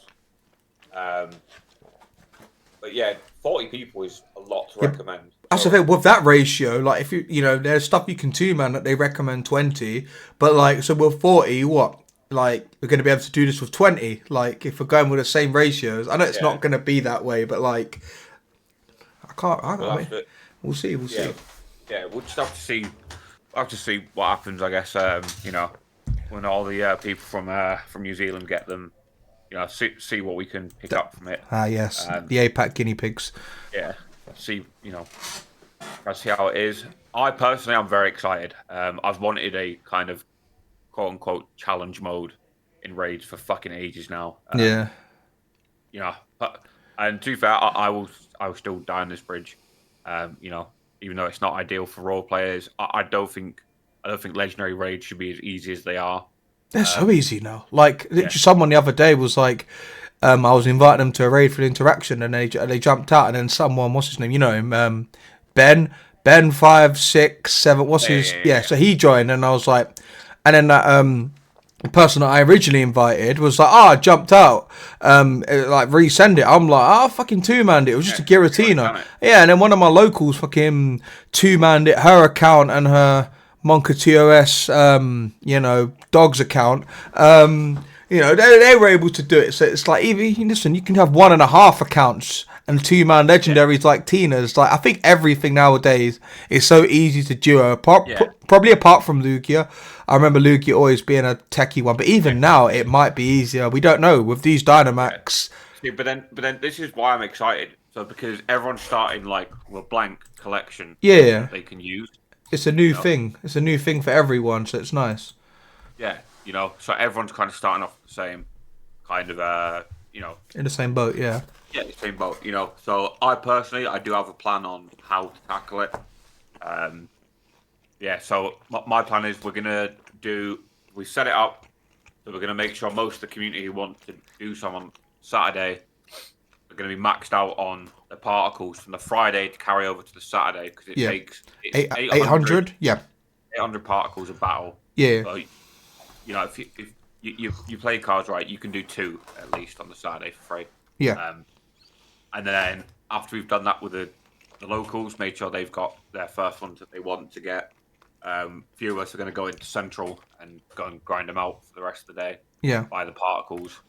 But yeah, 40 people is a lot to recommend. That's the thing with that ratio. Like, if you know, there's stuff you can two-man that they recommend 20, but like, so with 40, what? Like, we're going to be able to do this with 20. Like, if we're going with the same ratios, I know it's not going to be that way, but like, we'll see. Yeah, we'll just have to see. We'll have to see what happens. I guess you know, when all the people from New Zealand get them, you know, see what we can pick up from it. Yes, the APAC guinea pigs. Yeah, see, you know, see how it is. I personally, I'm very excited. I've wanted a kind of quote unquote challenge mode in raids for fucking ages now. You know, and to be fair, I will still die on this bridge. You know, even though it's not ideal for role players, I don't think legendary raids should be as easy as they are. They're so easy now. Like, literally, someone the other day was like, I was inviting them to a raid for the interaction, and they jumped out, and then someone, what's his name? You know him, Ben 567. What's his? Yeah. So he joined, and I was like, and then that the person that I originally invited was like, I jumped out, like resend it. I'm like, fucking two-manned it. It was just a Giratina. Yeah, and then one of my locals fucking two-manned it, her account and her Monka TOS, you know, dog's account. You know, they were able to do it. So it's like, even listen, you can have 1.5 accounts and two-man legendaries like Tina's. Like, I think everything nowadays is so easy to duo. Probably apart from Lugia. I remember Lugia always being a techie one, but even now it might be easier. We don't know with these Dynamax. Yeah, but then this is why I'm excited. So because everyone's starting like with a blank collection. Yeah. They can use. It's a new thing. It's a new thing for everyone, so it's nice. Yeah, you know, so everyone's kind of starting off the same kind of, you know, in the same boat. Yeah, the same boat. You know, so I personally, I do have a plan on how to tackle it. Yeah, so my plan is we set it up, so we're gonna make sure most of the community who want to do some on Saturday are gonna be maxed out on the particles from the Friday to carry over to the Saturday, because it takes 800. Yeah, 800 particles a battle. Yeah. So, you know, if you play cards right, you can do 2 at least on the Saturday for free. Yeah. And then after we've done that with the locals, made sure they've got their first ones that they want to get. Few of us are going to go into Central and go and grind them out for the rest of the day. Yeah. By the particles.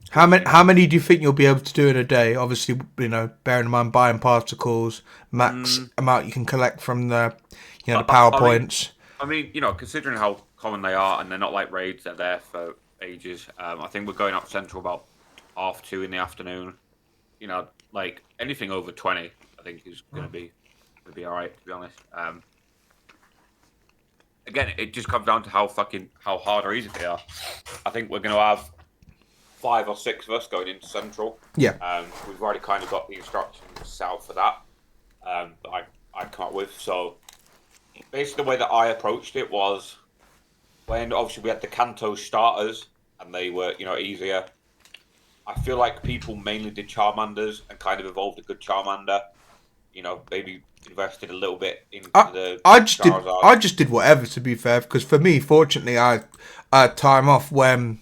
How many do you think you'll be able to do in a day? Obviously, you know, bearing in mind buying particles, max amount you can collect from the, you know, the power points. I mean, you know, considering how common they are, and they're not like raids, they're there for ages. I think we're going up Central about 2:30 in the afternoon. You know, like anything over 20, I think is going to be all right, to be honest. Again, it just comes down to how hard or easy they are. I think we're going to have 5 or 6 of us going into Central. Yeah. We've already kind of got the instructions set out for that. That I come up with. So basically, the way that I approached it was when obviously we had the Kanto starters and they were, you know, easier. I feel like people mainly did Charmanders and kind of evolved a good Charmander. maybe invested a little bit into the I Charizard. just did whatever, to be fair, because for me, fortunately, I had time off when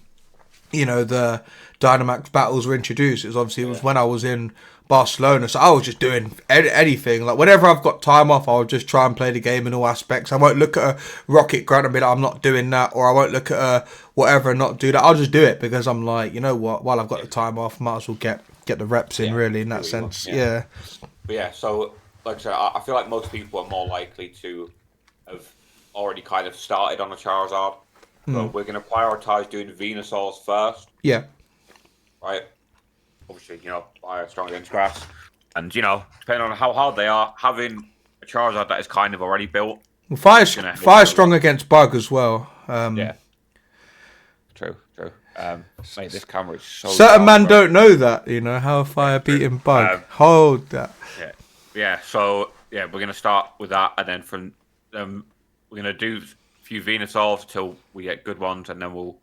the Dynamax battles were introduced. It was when I was in Barcelona, so I was just doing anything. Like whenever I've got time off, I'll just try and play the game in all aspects. I won't look at a Rocket Grunt and be like, I'm not doing that, or I won't look at a whatever and not do that. I'll just do it because I'm like, you know what? While I've got the time off, might as well get the reps in, really, in that sense. Yeah. But yeah, so like I said, I feel like most people are more likely to have already kind of started on a Charizard. So we're going to prioritize doing Venusaurs first. Yeah. Right? Obviously, fire strong against grass. And, depending on how hard they are, having a Charizard that is kind of already built. Well, fire strong against bug as well. Yeah. True. Mate, this camera is so certain man don't know that, how a fire beating bug. Hold that. Yeah, so, we're going to start with that. And then from we're going to do a few Venusaurs until we get good ones. And then we'll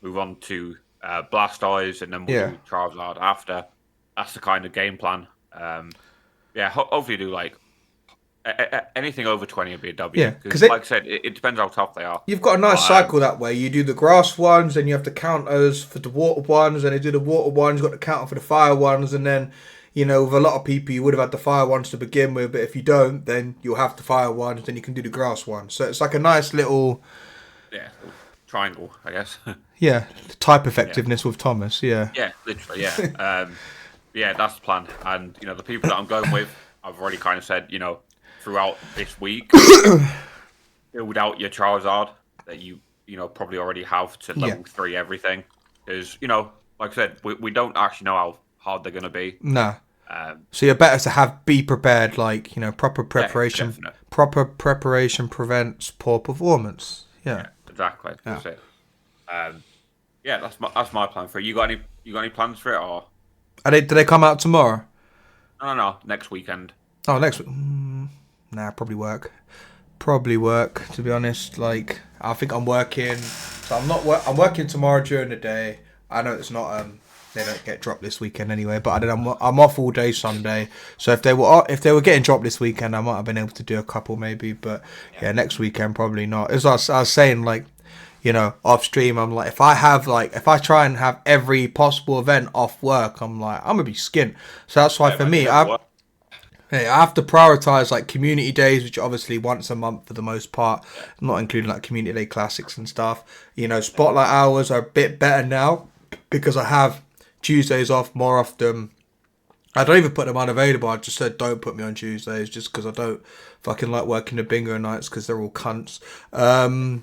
move on to Blastoise, and then we'll do Charizard after. That's the kind of game plan. Hopefully do like anything over 20 would be a W. Yeah, because like I said, it depends how tough they are. You've got a nice cycle that way. You do the grass ones, and you have the counters for the water ones, and you do the water ones. You've got the counter for the fire ones, and then with a lot of people, you would have had the fire ones to begin with, but if you don't, then you'll have the fire ones, then you can do the grass ones. So it's like a nice little triangle, I guess. Yeah, type effectiveness with Thomas. Yeah, literally. That's the plan. And the people that I'm going with, I've already kind of said, throughout this week, build out your Charizard that you probably already have to level 3 everything, because like I said, we don't actually know how hard they're going to be. Nah. So you're better to be prepared, like proper preparation. Proper preparation prevents poor performance. Yeah, exactly. That's it. That's my plan for it. You got any plans for it, or? Do they come out tomorrow? No, next weekend. Oh, next week. Nah, probably work. To be honest, like I think I'm working. So I'm working tomorrow during the day. I know it's not they don't get dropped this weekend anyway, but I'm off all day Sunday. So if they were getting dropped this weekend, I might have been able to do a couple maybe, but next weekend probably not. As I was saying, like, off stream, I'm like, if I try and have every possible event off work, I'm like, I'm gonna be skint. So that's why for me, I have to prioritize like community days, which are obviously once a month for the most part, not including like community day classics and stuff. Spotlight hours are a bit better now because I have Tuesdays off more often. I don't even put them unavailable. I just said don't put me on Tuesdays just because I don't fucking like working the bingo nights because they're all cunts. And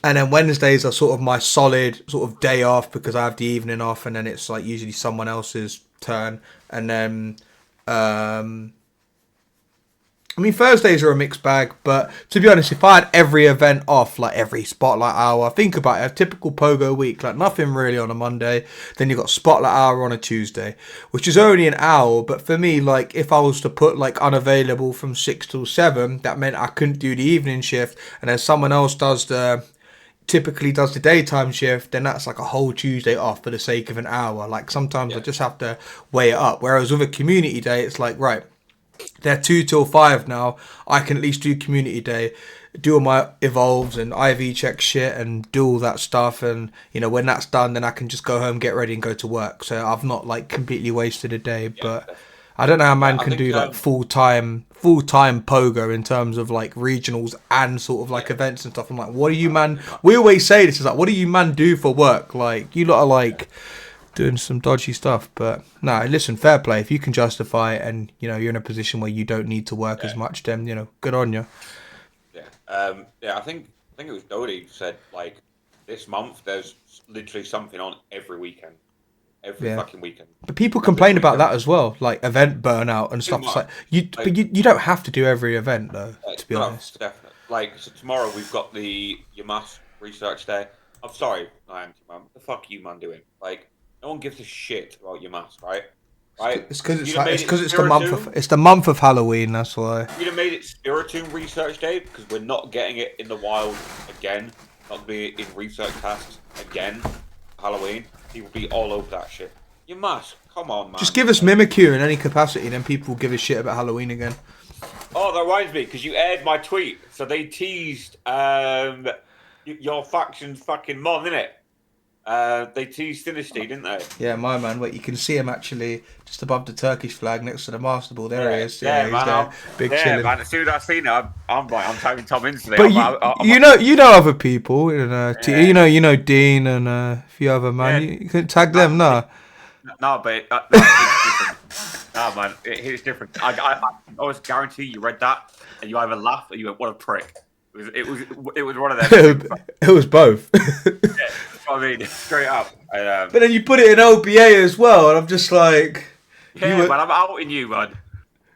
then Wednesdays are sort of my solid sort of day off because I have the evening off, and then it's like usually someone else's turn. And then Thursdays are a mixed bag, but to be honest, if I had every event off, like every spotlight hour, think about it, a typical Pogo week, like nothing really on a Monday, then you've got spotlight hour on a Tuesday, which is only an hour, but for me, like if I was to put like unavailable from 6 till 7, that meant I couldn't do the evening shift, and then someone else typically does the daytime shift, then that's like a whole Tuesday off for the sake of an hour. Like sometimes I just have to weigh it up, whereas with a community day, it's like, right, they're 2 till 5 now. I can at least do community day, do all my evolves and IV check shit and do all that stuff. And when that's done, then I can just go home, get ready, and go to work. So I've not like completely wasted a day. But I don't know how man can do like full time pogo in terms of like regionals and sort of like events and stuff. I'm like, what do you man? We always say this is like, what do you man do for work? Like you lot are like doing some dodgy stuff, but no, listen, fair play. If you can justify it and you're in a position where you don't need to work as much, then good on you. I think it was Dodie who said like this month there's literally something on every weekend, fucking weekend. But people complain about that as well, like event burnout and stuff. Like but you don't have to do every event though, to be honest. Definitely. Like so tomorrow we've got the Yamas research day. I'm sorry, man. What the fuck are you man doing? Like. No one gives a shit about your mask, right? It's because it's the month of Halloween. That's why. You'd have made it Spiritomb Research Day because we're not getting it in the wild again. Not be in research tasks again. Halloween, people be all over that shit. You must. Come on, man. Just give us Mimikyu in any capacity, and then people will give a shit about Halloween again. Oh, that reminds me, because you aired my tweet. So they teased your faction's fucking mon, innit? They teased Dynasty, didn't they? Yeah, my man. Wait, you can see him actually just above the Turkish flag next to the Master Ball. There he is. Yeah, he's man. there. Big chilling. Man. As soon as I seen it, I'm tagging Tom instantly. But you know other people, you know Dean and a few other man. You couldn't tag them, nah. No, but it's different. No, man, it's different. I always guarantee you read that and you either laughed or you went, "What a prick." It was one of them. It was both. Yeah, that's what I mean, straight up. But then you put it in OBA as well, and I'm just like, yeah, man, I'm outing you, man.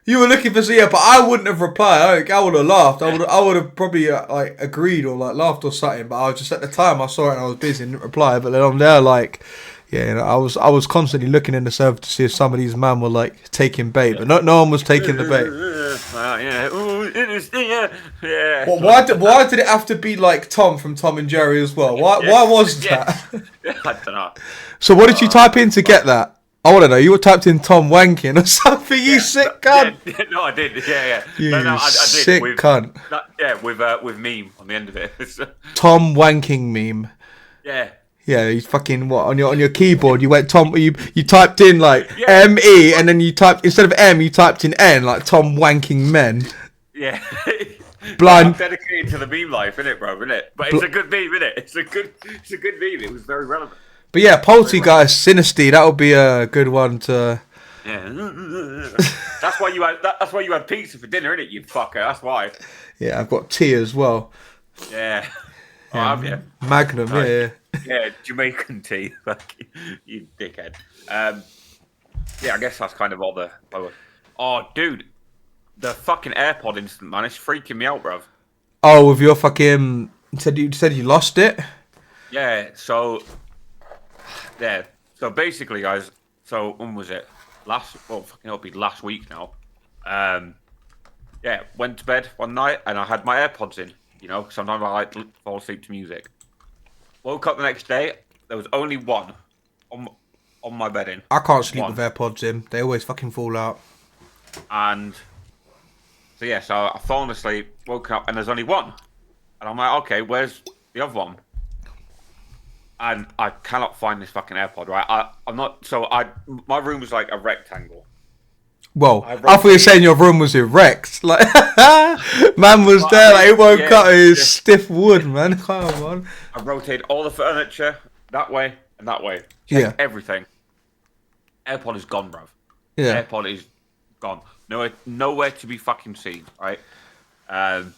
You were looking for but I wouldn't have replied. I would have laughed. I would have probably like agreed or like laughed or something. But I was just at the time I saw it and I was busy and didn't reply. But then I'm there like, yeah, you know, I was constantly looking in the server to see if some of these men were like taking bait, but no one was taking the bait. Yeah, ooh, interesting. Yeah. Well, why did it have to be like Tom from Tom and Jerry as well? Why was that? I don't know. So what did you type in to get that? I want to know. You were typed in Tom wanking or something. You sick cunt. Yeah, no, I did. Yeah. You I did. sick cunt. With meme on the end of it. Tom wanking meme. Yeah. Yeah, you fucking what on your keyboard? You went Tom. You typed in like ME, and then you typed instead of M, you typed in N, like Tom wanking men. Yeah. Blind. I'm dedicated to the meme life, innit, bro? Innit? But it's a good meme, innit? It's a good meme. It was very relevant. But yeah, Poltergeist, Sinisty, that would be a good one to. Yeah. That's why you had pizza for dinner, innit? You fucker. That's why. Yeah, I've got tea as well. Yeah. Oh, have you? Magnum, yeah. Yeah, Jamaican tea. You dickhead. Yeah, I guess that's kind of all the. Oh, dude, the fucking AirPod incident, man, it's freaking me out, bruv. Oh, with your fucking. You said you lost it. Yeah. So. Yeah. So basically, guys. So when was it? It'll be last week now. Yeah, went to bed one night and I had my AirPods in. You know, sometimes I like to fall asleep to music. Woke up the next day, there was only one on my bedding. I can't sleep with AirPods in. They always fucking fall out. And so yeah, so I fallen asleep, woke up, and there's only one. And I'm like, okay, where's the other one? And I cannot find this fucking AirPod, right? My room was like a rectangle. Well, I thought you were saying your room was erect. Like, man was there, like, it won't cut his stiff wood, man. Come on. I rotated all the furniture that way and that way. Checked everything. AirPod is gone, bruv. Yeah. AirPod is gone. Nowhere to be fucking seen, right? And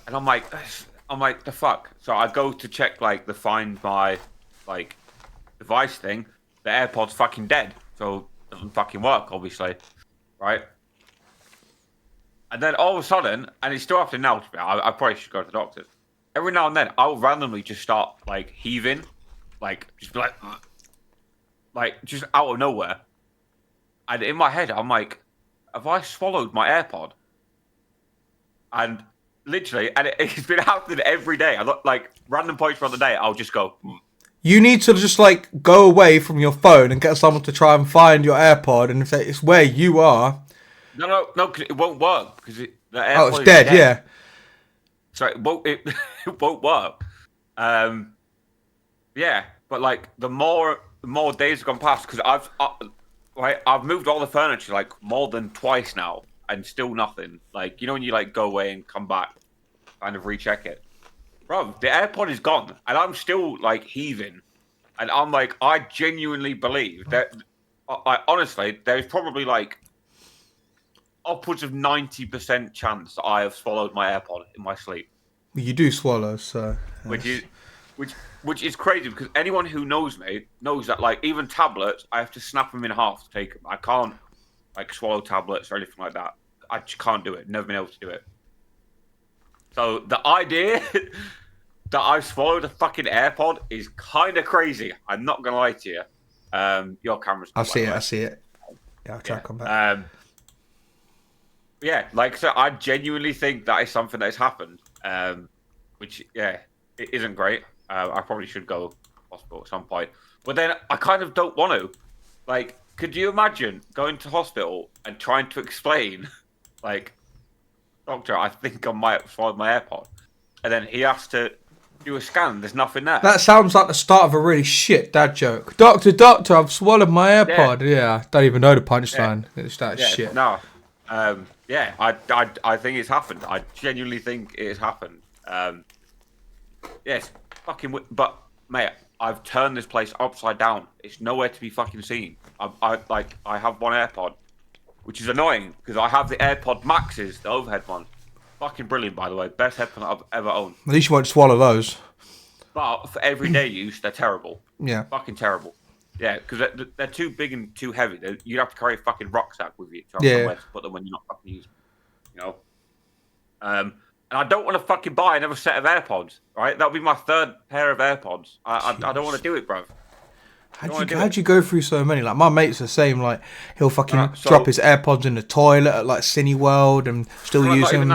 I'm like, the fuck? So I go to check, like, the Find My, like, device thing. The AirPod's fucking dead. So it doesn't fucking work, obviously. Right? And then all of a sudden, and it's still happening now, I probably should go to the doctors. Every now and then, I'll randomly just start, like, heaving. Like, just be like, just out of nowhere. And in my head, I'm like, have I swallowed my AirPod? And literally, and it's been happening every day. I look like random points throughout the day, I'll just go. You need to just like go away from your phone and get someone to try and find your AirPod, and if it's where you are. No, because it won't work because the AirPod it's dead. Yeah. So it won't work. Yeah, but like the more days have gone past because I've moved all the furniture like more than twice now and still nothing. Like, you know when you like go away and come back, kind of recheck it. Bro, the AirPod is gone, and I'm still, like, heaving. And I'm like, I genuinely believe that, honestly, there's probably, like, upwards of 90% chance that I have swallowed my AirPod in my sleep. You do swallow, so... Yes. Which is crazy, because anyone who knows me knows that, like, even tablets, I have to snap them in half to take them. I can't, like, swallow tablets or anything like that. I just can't do it. Never been able to do it. So the idea that I swallowed a fucking AirPod is kind of crazy. I'm not gonna lie to you. Your camera's. I see it. Yeah, I'll try to come back. Yeah, like so, I genuinely think that is something that has happened. Which it isn't great. I probably should go to hospital at some point, but then I kind of don't want to Like, could you imagine going to hospital and trying to explain, like, doctor, I think I might have swallowed my AirPod, and then he has to do a scan. There's nothing there. That sounds like the start of a really shit dad joke. Doctor, I've swallowed my AirPod. Yeah, I don't even know the punchline. Yeah. It's that shit. No. I think it's happened. I genuinely think it has happened. Yes, but mate, I've turned this place upside down. It's nowhere to be fucking seen. I have one AirPod, which is annoying because I have the AirPod Maxes, the overhead ones. Fucking brilliant, by the way. Best headphone I've ever owned. At least you won't swallow those. But for everyday use, they're terrible. Yeah. Fucking terrible. Yeah, because they're too big and too heavy. You'd have to carry a fucking rucksack with you to have somewhere to put them when you're not fucking using them. You know? And I don't want to fucking buy another set of AirPods, right? That'll be my third pair of AirPods. I don't want to do it, bro. How'd you go through so many? Like, my mate's the same. Like, he'll fucking drop his AirPods in the toilet at, like, Cineworld and still use them.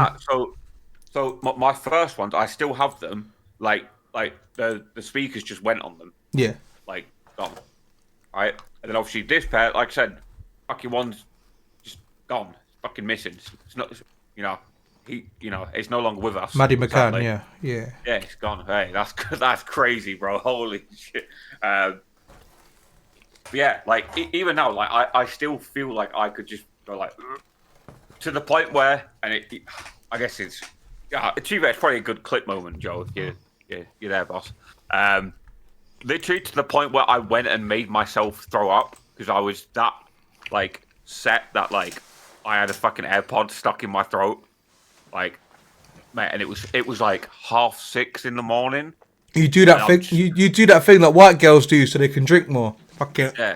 So my first ones, I still have them. Like the speakers just went on them. Yeah. Like, gone. Right? And then obviously this pair, like I said, fucking one's just gone. Fucking missing. It's not, it's no longer with us. Maddie McCann, sadly. yeah. Yeah, it's gone. Hey, that's crazy, bro. Holy shit. Yeah, like even now, like I still feel like I could just go like to the point where, and I guess it's it's probably a good clip moment, Joe. If you're there, boss. Literally to the point where I went and made myself throw up because I was that like set that like I had a fucking AirPod stuck in my throat, like, man, and it was like 6:30 in the morning. You do that thing. You do that thing that white girls do so they can drink more. Fucking yeah.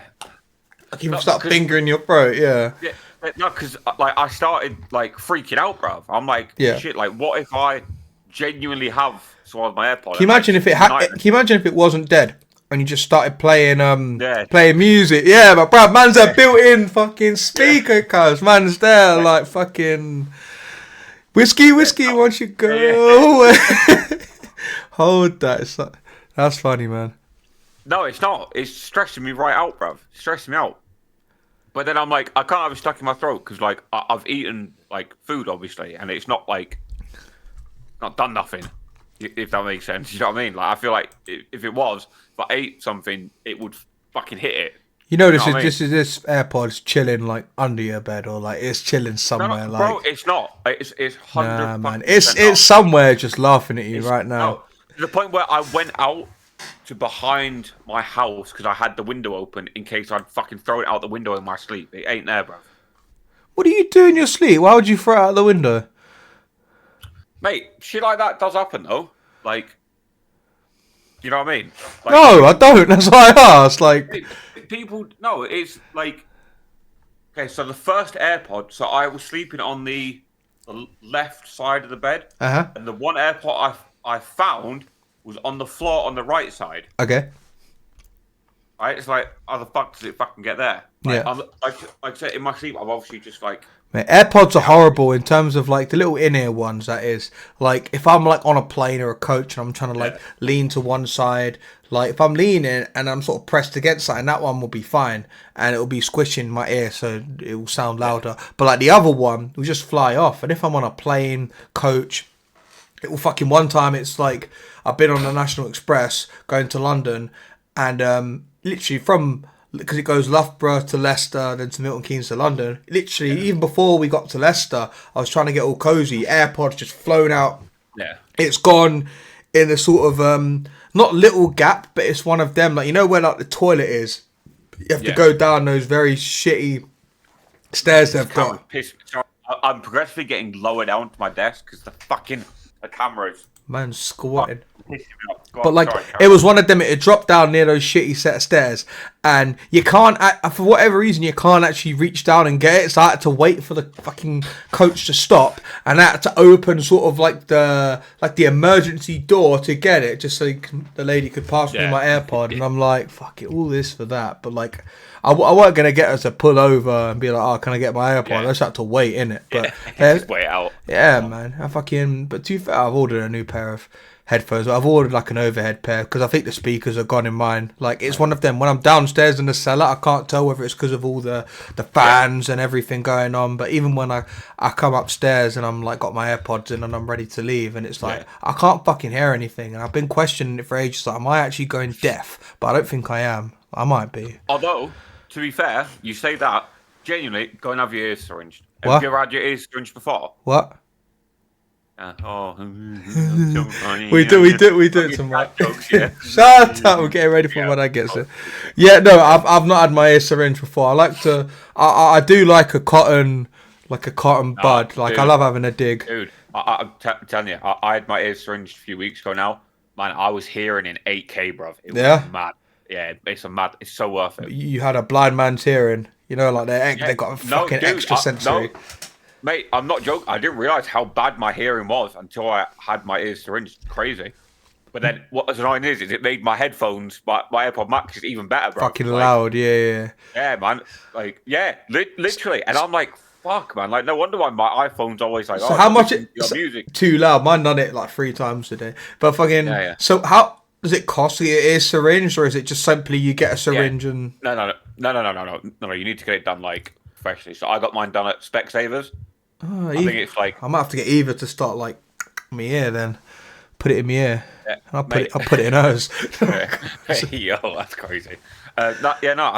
Like you start fingering your throat. Yeah. Yeah. No, because like I started like freaking out, bruv. I'm like, shit. Like, what if I genuinely have swallowed my AirPod? Can you imagine if it Can you imagine if it wasn't dead and you just started playing playing music? Yeah, but bruv, man's a built-in fucking speaker, cuz man's there like fucking whiskey. Once you go, hold that. That's funny, man. No, it's not. It's stressing me right out, bruv. It's stressing me out. But then I'm like, I can't have it stuck in my throat because, like, I've eaten, like, food, obviously, and it's not, like, not done nothing, if that makes sense. You know what I mean? Like, I feel like if I ate something, it would fucking hit it. You know, this AirPod's chilling, like, under your bed or, like, it's chilling somewhere. No, bro, it's not. It's 100%. Nah, man. It's somewhere just laughing at you right now. No, to the point where I went out to behind my house because I had the window open in case I'd fucking throw it out the window in my sleep. It ain't there, bro. What do you do in your sleep? Why would you throw it out the window? Mate, shit like that does happen, though. Like, you know what I mean? Like, no, I don't. That's why I asked. Like, people, no, it's like, okay, so the first AirPod, so I was sleeping on the left side of the bed, and the one AirPod I found was on the floor on the right side. Okay. Right? It's like, how the fuck does it fucking get there? Like, yeah. Like I said, in my sleep, I'm obviously just like... Mate, AirPods are horrible in terms of, like, the little in-ear ones, that is. Like, if I'm, like, on a plane or a coach and I'm trying to, like, lean to one side, like, if I'm leaning and I'm sort of pressed against something, that one will be fine. And it'll be squishing my ear, so it will sound louder. But, like, the other one will just fly off. And if I'm on a plane, coach... It will fucking one time. It's like I've been on the National Express going to London, and literally because it goes Loughborough to Leicester, then to Milton Keynes to London. Literally, even before we got to Leicester, I was trying to get all cozy. AirPods just flown out. Yeah, it's gone in a sort of not little gap, but it's one of them. Like, you know where like the toilet is. You have to go down those very shitty stairs they've got. I'm progressively getting lower down to my desk because the cameras. Man, squatting. But like, it was one of them. It dropped down near those shitty set of stairs, and you can't, for whatever reason, you can't actually reach down and get it. So I had to wait for the fucking coach to stop, and I had to open sort of like the emergency door to get it, just so the lady could pass me my AirPod. And I'm like, fuck it, all this for that. But like, I weren't gonna get her to pull over and be like, oh, can I get my AirPod? I just had to wait in it. But just wait out. Yeah, man. But to be fair, I've ordered a new pair of headphones. I've ordered like an overhead pair because I think the speakers are gone in mine. Like it's one of them. When I'm downstairs in the cellar, I can't tell whether it's because of all the fans and everything going on. But even when I come upstairs and I'm like got my AirPods in and I'm ready to leave, and it's like I can't fucking hear anything. And I've been questioning it for ages. Like, am I actually going deaf? But I don't think I am. I might be. Although, to be fair, you say that genuinely, go and have your ears syringed. What? Have you ever had your ears syringed before? What? We do it tomorrow. Yeah. Shut up! We're getting ready for when I get it. Yeah, no, I've not had my ear syringe before. I like to. I do like a cotton bud. Like, dude, I love having a dig. Dude, I'm telling you, I had my ears syringed a few weeks ago now. Man, I was hearing in 8K, bruv. It was mad. Yeah, it's so worth it. You had a blind man's hearing. You know, like they got a fucking extra sensory. No. Mate, I'm not joking. I didn't realise how bad my hearing was until I had my ears syringed. Crazy. But then what was annoying is it made my headphones, my AirPod Max even better, bro. Fucking loud, yeah. Yeah, man. Like, yeah, literally. And I'm like, fuck, man. Like, no wonder why my iPhone's always like, so how much music. Too loud. Mine done it like 3 times a day. But fucking, so how does it cost to get your ears syringed, or is it just simply you get a syringe and... No. You need to get it done like professionally. So I got mine done at Specsavers. Oh, I think it's like I might have to get Eva to start like my ear then. Put it in my ear. Yeah, I'll put it in hers. Yo, that's crazy. I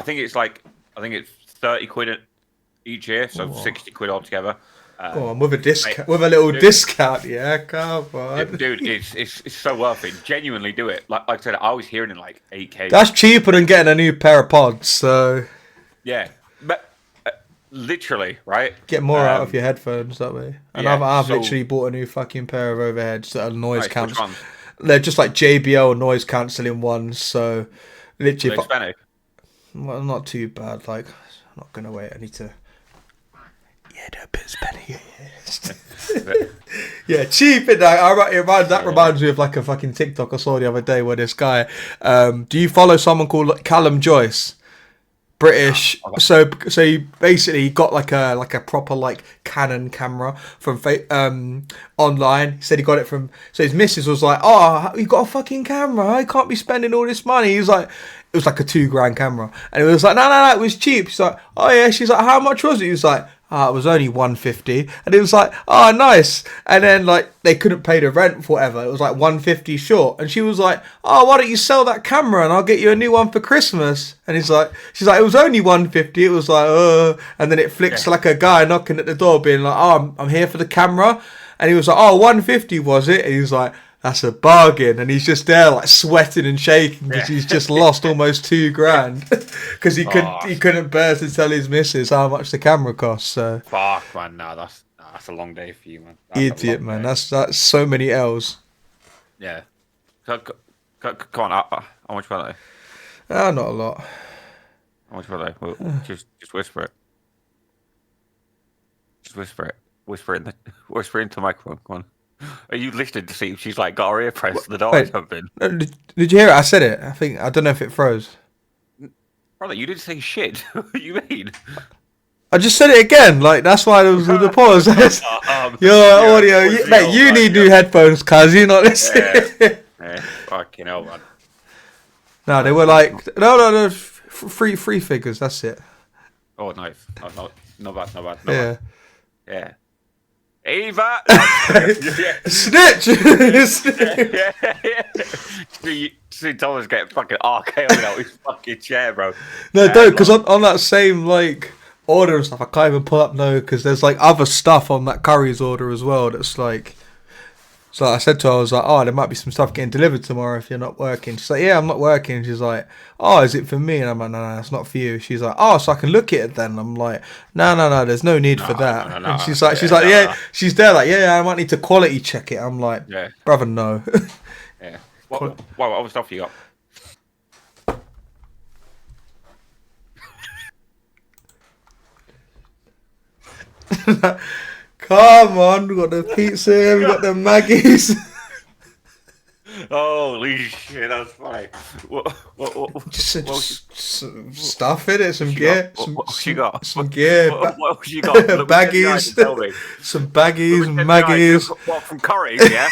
think it's 30 quid each year, so 60 quid altogether. Go on, with a discount, with a little discount, yeah, come on. Dude, it's so worth it. Genuinely do it. Like I said, I was hearing in like 8K. That's cheaper than getting a new pair of pods, so yeah, but literally, right? Get more out of your headphones that way. And I've literally bought a new fucking pair of overheads that are noise cancelling. They're just like JBL noise cancelling ones, so literally. Well, not too bad. Like, I'm not gonna wait. I need to. Yeah, they're a bit spenny. Yeah, cheap. That reminds me of like a fucking TikTok I saw the other day where this guy. Do you follow someone called Callum Joyce? British. So he basically got like a proper like Canon camera from online. He said he got it from. So his missus was like, "Oh, you got a fucking camera? I can't be spending all this money." He was like, it was like a $2,000 camera, and it was like, no, it was cheap. She's like, "Oh yeah." She's like, "How much was it?" He was like, it was only $150, and it was like, "Oh, nice." And then like they couldn't pay the rent for whatever. It was like $150 short, and she was like, "Oh, why don't you sell that camera and I'll get you a new one for Christmas?" And she's like, "It was only $150." It was like, and then it flicks to like a guy knocking at the door, being like, "Oh, I'm here for the camera," and he was like, "Oh, $150 was it?" And he was like, "That's a bargain," and he's just there like sweating and shaking because he's just lost almost $2,000 because he couldn't bear to tell his missus how much the camera costs. So fuck, man, no, that's a long day for you, man. Idiot, man. That's so many L's. Yeah. Come on, how much were they? Not a lot. How much were they? Well, just whisper it. Just whisper it. Whisper into the microphone. Come on. Are you listening to see if she's like got her ear pressed to the door or something? Did you hear it? I said it. I don't know if it froze. Brother, you didn't say shit. What do you mean? I just said it again. Like, that's why there was the pause. Your audio, mate. You need new headphones, cuz you're not listening. Yeah, fucking hell, man. No, they were like no, free figures. That's it. Oh, nice. No bad. Yeah. Eva! Snitch! See Thomas get fucking RKO'd out his fucking chair, bro. No, don't, because on that same, like, order and stuff, I can't even pull up no, because there's, like, other stuff on that Curry's order as well that's, like... So I said to her, I was like, "Oh, there might be some stuff getting delivered tomorrow if you're not working." She's like, "Yeah, I'm not working." She's like, "Oh, is it for me?" And I'm like, "No, it's not for you." She's like, "Oh, so I can look at it then?" I'm like, No, there's no need for that. No. And she's like, "Yeah." She's there like, "Yeah, I might need to quality check it." I'm like, "Brother, no." Yeah. What other stuff you got? Come on, we got the pizza, we got the Maggies. Holy shit, that's funny. Some stuff in it, some gear. Some gear. What else you got? Baggies. Some baggies, Maggies. What, from Curry's, yeah?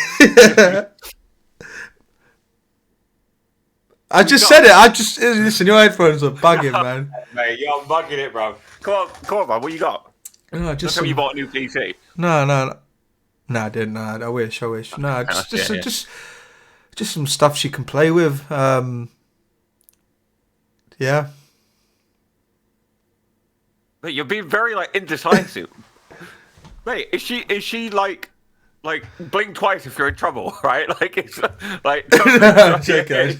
I just said it. Listen. Your headphones are bugging, man. Mate, you're bugging it, bro. Come on, man. What you got? No, Just tell me you bought a new PC. No. I didn't. No, I wish. No, just some stuff she can play with. Yeah. Mate, you're being very indecisive. Mate, is she like blink twice if you're in trouble, right? It's like. Joking.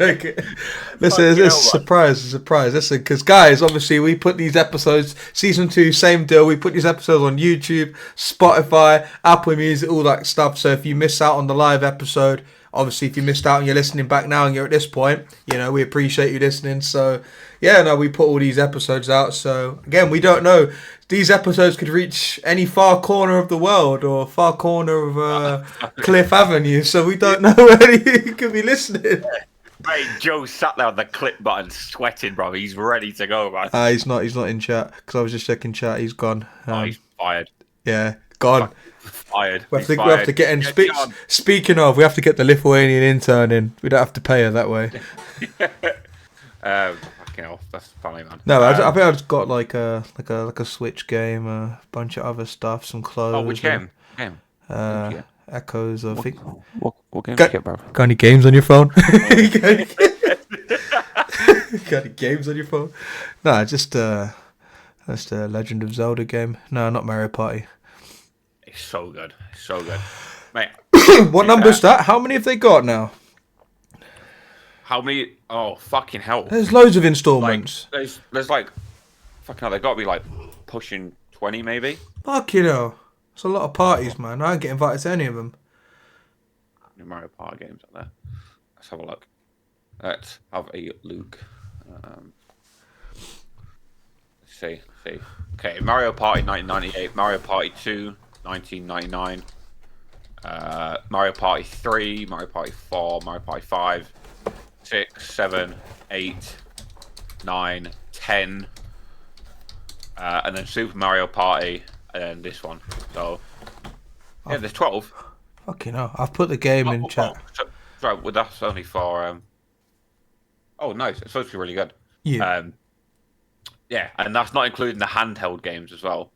Listen, it's a surprise. Listen, because guys, obviously we put these episodes, season 2, same deal. We put these episodes on YouTube, Spotify, Apple Music, all that stuff. So if you miss out on the live episode, obviously if you missed out and you're listening back now and you're at this point, we appreciate you listening. So we put all these episodes out. So again, we don't know. These episodes could reach any far corner of the world or far corner of Cliff Avenue, so we don't know where you could be listening. Mate, Joe sat there on the clip button sweating, bro. He's ready to go, man. He's not in chat, because I was just checking chat. He's gone. He's fired. Yeah, gone. Fired. We have to get in. Speaking of, we have to get the Lithuanian intern in. We don't have to pay her that way. That's funny, man. No, I think I've got like a Switch game, a bunch of other stuff, some clothes. Oh, which game? Echoes. I think. What game did you get, bro? Got any games on your phone? Got any games on your phone? No, just a Legend of Zelda game. No, not Mario Party. It's so good, mate. What number's that? How many have they got now? How many? Oh, fucking hell. There's loads of installments. There's fucking hell, they got to be pushing 20 maybe. Fuck it's a lot of parties, man. I don't get invited to any of them. New Mario Party games out there. Let's have a look. Let's have a look. Let's see. Okay, Mario Party 1998, Mario Party 2 1999, Mario Party 3, Mario Party 4, Mario Party 5. 6, 7, 8, 9, 10, and then Super Mario Party, and then this one. So, there's 12. Fucking hell. I've put the game in chat. Sorry, well, that's only for... Oh, nice. It's supposed to be really good. Yeah. And that's not including the handheld games as well.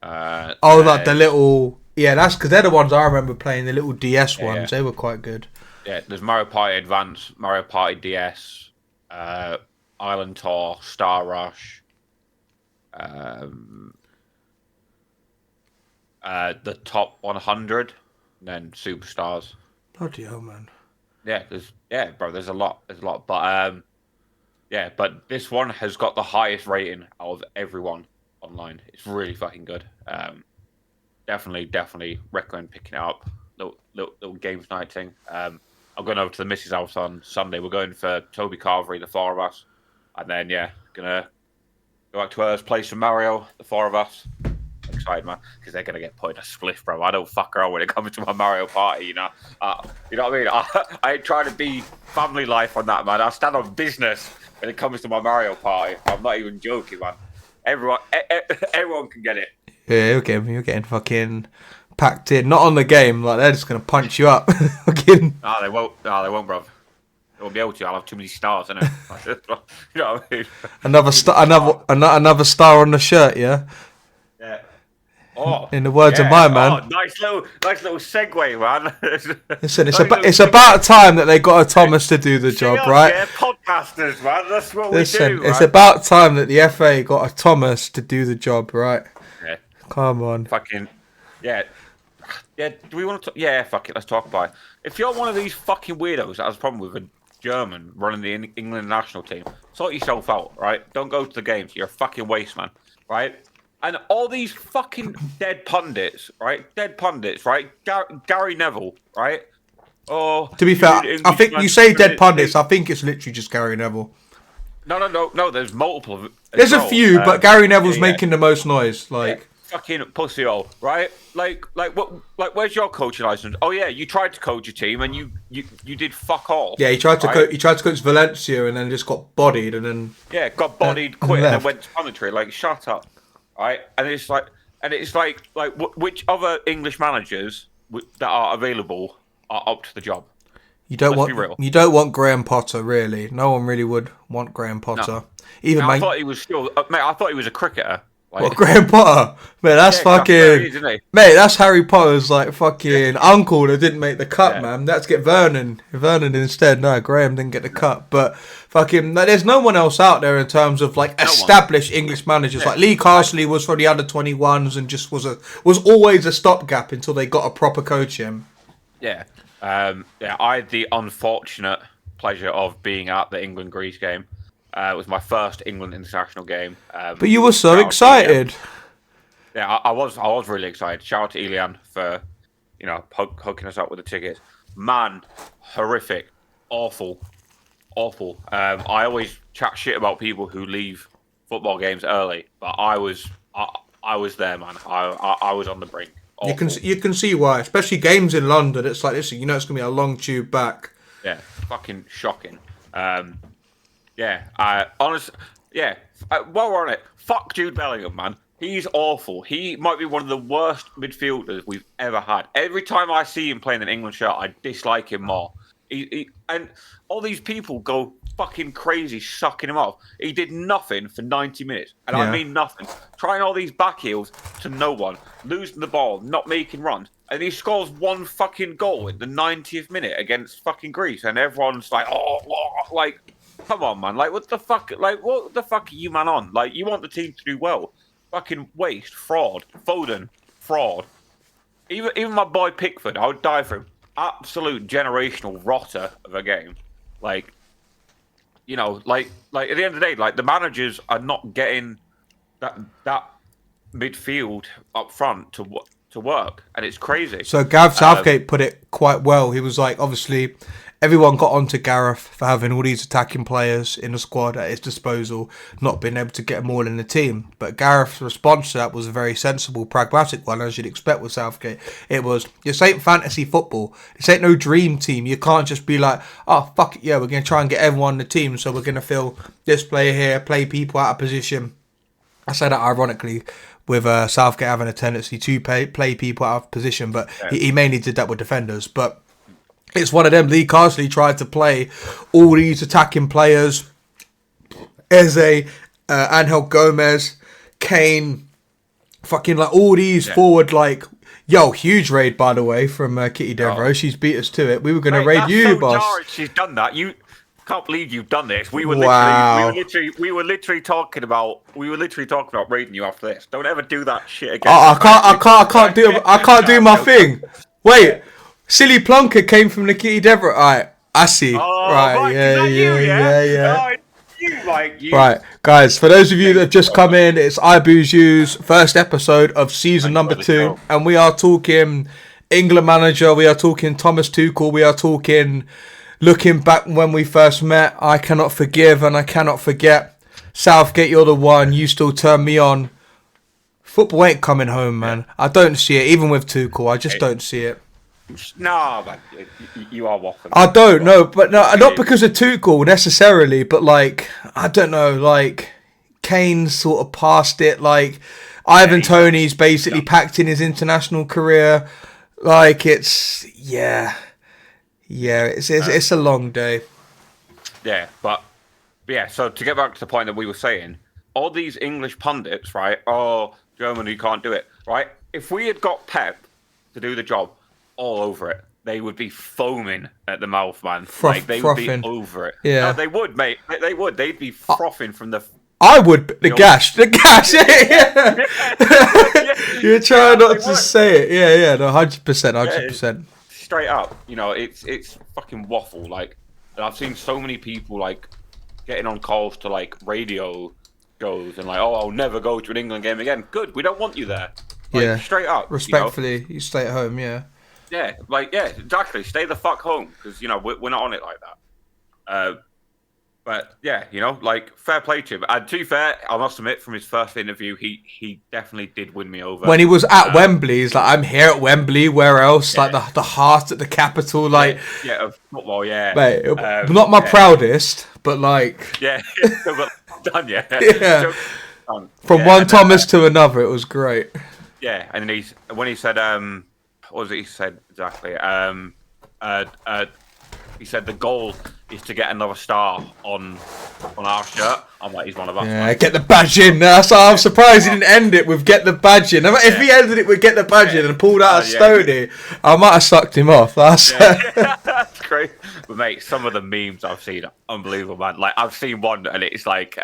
Like the little... Yeah, that's because they're the ones I remember playing, the little DS ones. They were quite good. Yeah, there's Mario Party Advance, Mario Party DS, Island Tour, Star Rush, the top 100, and then Superstars. Bloody hell, man. Yeah, there's a lot. But but this one has got the highest rating out of everyone online. It's really fucking good. Definitely recommend picking it up. Little games night thing. I'm going over to the missus' house on Sunday. We're going for Toby Carvery, the 4 of us. And then, gonna go back to hers, play some Mario, the 4 of us. Excited, man, because they're going to get put in a spliff, bro. I don't fuck around when it comes to my Mario Party, you know what I mean? I ain't trying to be family life on that, man. I stand on business when it comes to my Mario Party. I'm not even joking, man. Everyone can get it. Yeah, you're getting fucking... packed in, not on the game, they're just gonna punch you up. No, they won't, bro. They won't be able to. I'll have too many stars, innit? You know what I mean? Another star on the shirt, yeah. Yeah. Oh, in the words of my man. Oh, nice little segue, man. Listen, it's about time that they got a Thomas to do the job, right? Yeah, podcasters, man. That's what we do. It's about time that the FA got a Thomas to do the job, right? Yeah. Come on. Fucking yeah. Yeah, do we want to... Yeah, fuck it, let's talk about it. If you're one of these fucking weirdos that has a problem with a German running the England national team, sort yourself out, right? Don't go to the games. You're a fucking waste, man, right? And all these fucking dead pundits, right? Gary Neville, right? Oh, to be fair, I think you say dead pundits. I think it's literally just Gary Neville. No. There's multiple. There's a few, but Gary Neville's making the most noise. Fucking pussy hole, right? Where's your coaching license? Oh yeah, you tried to coach a team and you did fuck all. Yeah, he tried to coach Valencia and then just got bodied and then got bodied, quit, and then went to commentary. Shut up, right? And it's like which other English managers that are available are up to the job? You don't Let's be real. You don't want Graham Potter, really. No one really would want Graham Potter. No. Even I thought he was still, mate. I thought he was a cricketer. Like, what, Graham Potter? Man, that's fucking. Isn't he? Mate, that's Harry Potter's like fucking uncle that didn't make the cut, man. Let's get Vernon. Vernon instead. No, Graham didn't get the cut. But fucking, like, there's no one else out there in terms of like established English managers. Like Lee Carsley was for the under 21s and just was always a stopgap until they got a proper coach in. Yeah. I had the unfortunate pleasure of being at the England-Greece game. It was my first England international game. But you were so excited. Yeah, I was really excited. Shout out to Elian for, hooking us up with the tickets. Man, horrific, awful. I always chat shit about people who leave football games early, but I was there, man. I was on the brink. Awful. You can see why, especially games in London. It's like this, it's gonna be a long tube back. Yeah, fucking shocking. Honestly, while we're on it, fuck Jude Bellingham, man. He's awful. He might be one of the worst midfielders we've ever had. Every time I see him playing an England shirt, I dislike him more. And all these people go fucking crazy sucking him off. He did nothing for 90 minutes. And I mean nothing. Trying all these back heels to no one. Losing the ball, not making runs. And he scores one fucking goal in the 90th minute against fucking Greece. And everyone's like, like, come on, man. Like, what the fuck are you, man, on? Like, you want the team to do well. Fucking waste, fraud, Foden, fraud. Even my boy Pickford, I would die for him. Absolute generational rotter of a game. Like, at the end of the day, like, the managers are not getting that midfield up front to work, and it's crazy. So Gareth Southgate put it quite well. He was like, obviously, everyone got onto Gareth for having all these attacking players in the squad at his disposal, not being able to get them all in the team. But Gareth's response to that was a very sensible, pragmatic one, as you'd expect with Southgate. It was, this ain't fantasy football. This ain't no dream team. You can't just be like, oh, fuck it, yeah, we're going to try and get everyone in the team, so we're going to fill this player here, play people out of position. I say that ironically, with Southgate having a tendency to play people out of position, but he mainly did that with defenders. But it's one of them. Lee Carsley tried to play all these attacking players. Eze, Angel Gomez, Kane, fucking like all these forward, like, huge raid, by the way, from Kitty Devereux. She's beat us to it. We were going to raid you, so boss. Jarring she's done that. You can't believe you've done this. We were literally talking about raiding you after this. Don't ever do that shit again. I can't do my thing. Wait. Silly Plonker came from the Kitty Devereux. Alright, I see. Right, yeah. Right, guys, for those of you that have just come in, it's iBoozy's first episode of season number 2, and we are talking England manager, we are talking Thomas Tuchel, we are talking looking back when we first met. I cannot forgive and I cannot forget. Southgate, you're the one, you still turn me on. Football ain't coming home, man. I don't see it, even with Tuchel, I just don't see it. No, man, you are waffling. I don't know, but no, not because of Tuchel necessarily, but like, I don't know, like, Kane's sort of past it, like, Ivan Toney's basically packed in his international career, like, it's a long day. Yeah, but so to get back to the point that we were saying, all these English pundits, right, Germany can't do it, right, if we had got Pep to do the job, all over it. They would be foaming at the mouth, man. They would be over it. Yeah, no, they would, mate. They would. They'd be frothing from the. I would. The gash. Yeah. You're trying not to say it. Yeah. No, 100%. Straight up, it's fucking waffle. Like, and I've seen so many people like getting on calls to like radio shows and like, I'll never go to an England game again. Good. We don't want you there. Like, straight up. Respectfully, you stay at home. Yeah. Yeah, exactly. Stay the fuck home because we're not on it like that. But yeah, like, fair play to him. And to be fair, I must admit, from his first interview, he definitely did win me over. When he was at Wembley, he's like, "I'm here at Wembley. Where else? Yeah. Like the heart at the capital, like of football, yeah. Mate, not my proudest, but like but done, yeah. From one Thomas to another, it was great. Yeah, and then when he said, what was it he said exactly? he said the goal is to get another star on our shirt. I'm like, he's one of us. Yeah, get the badge in. I'm surprised he didn't end it with get the badge in. If he ended it with get the badge in and pulled out a Stoney, I might have sucked him off. That's great. But mate, some of the memes I've seen are unbelievable, man. Like I've sseen one and it's like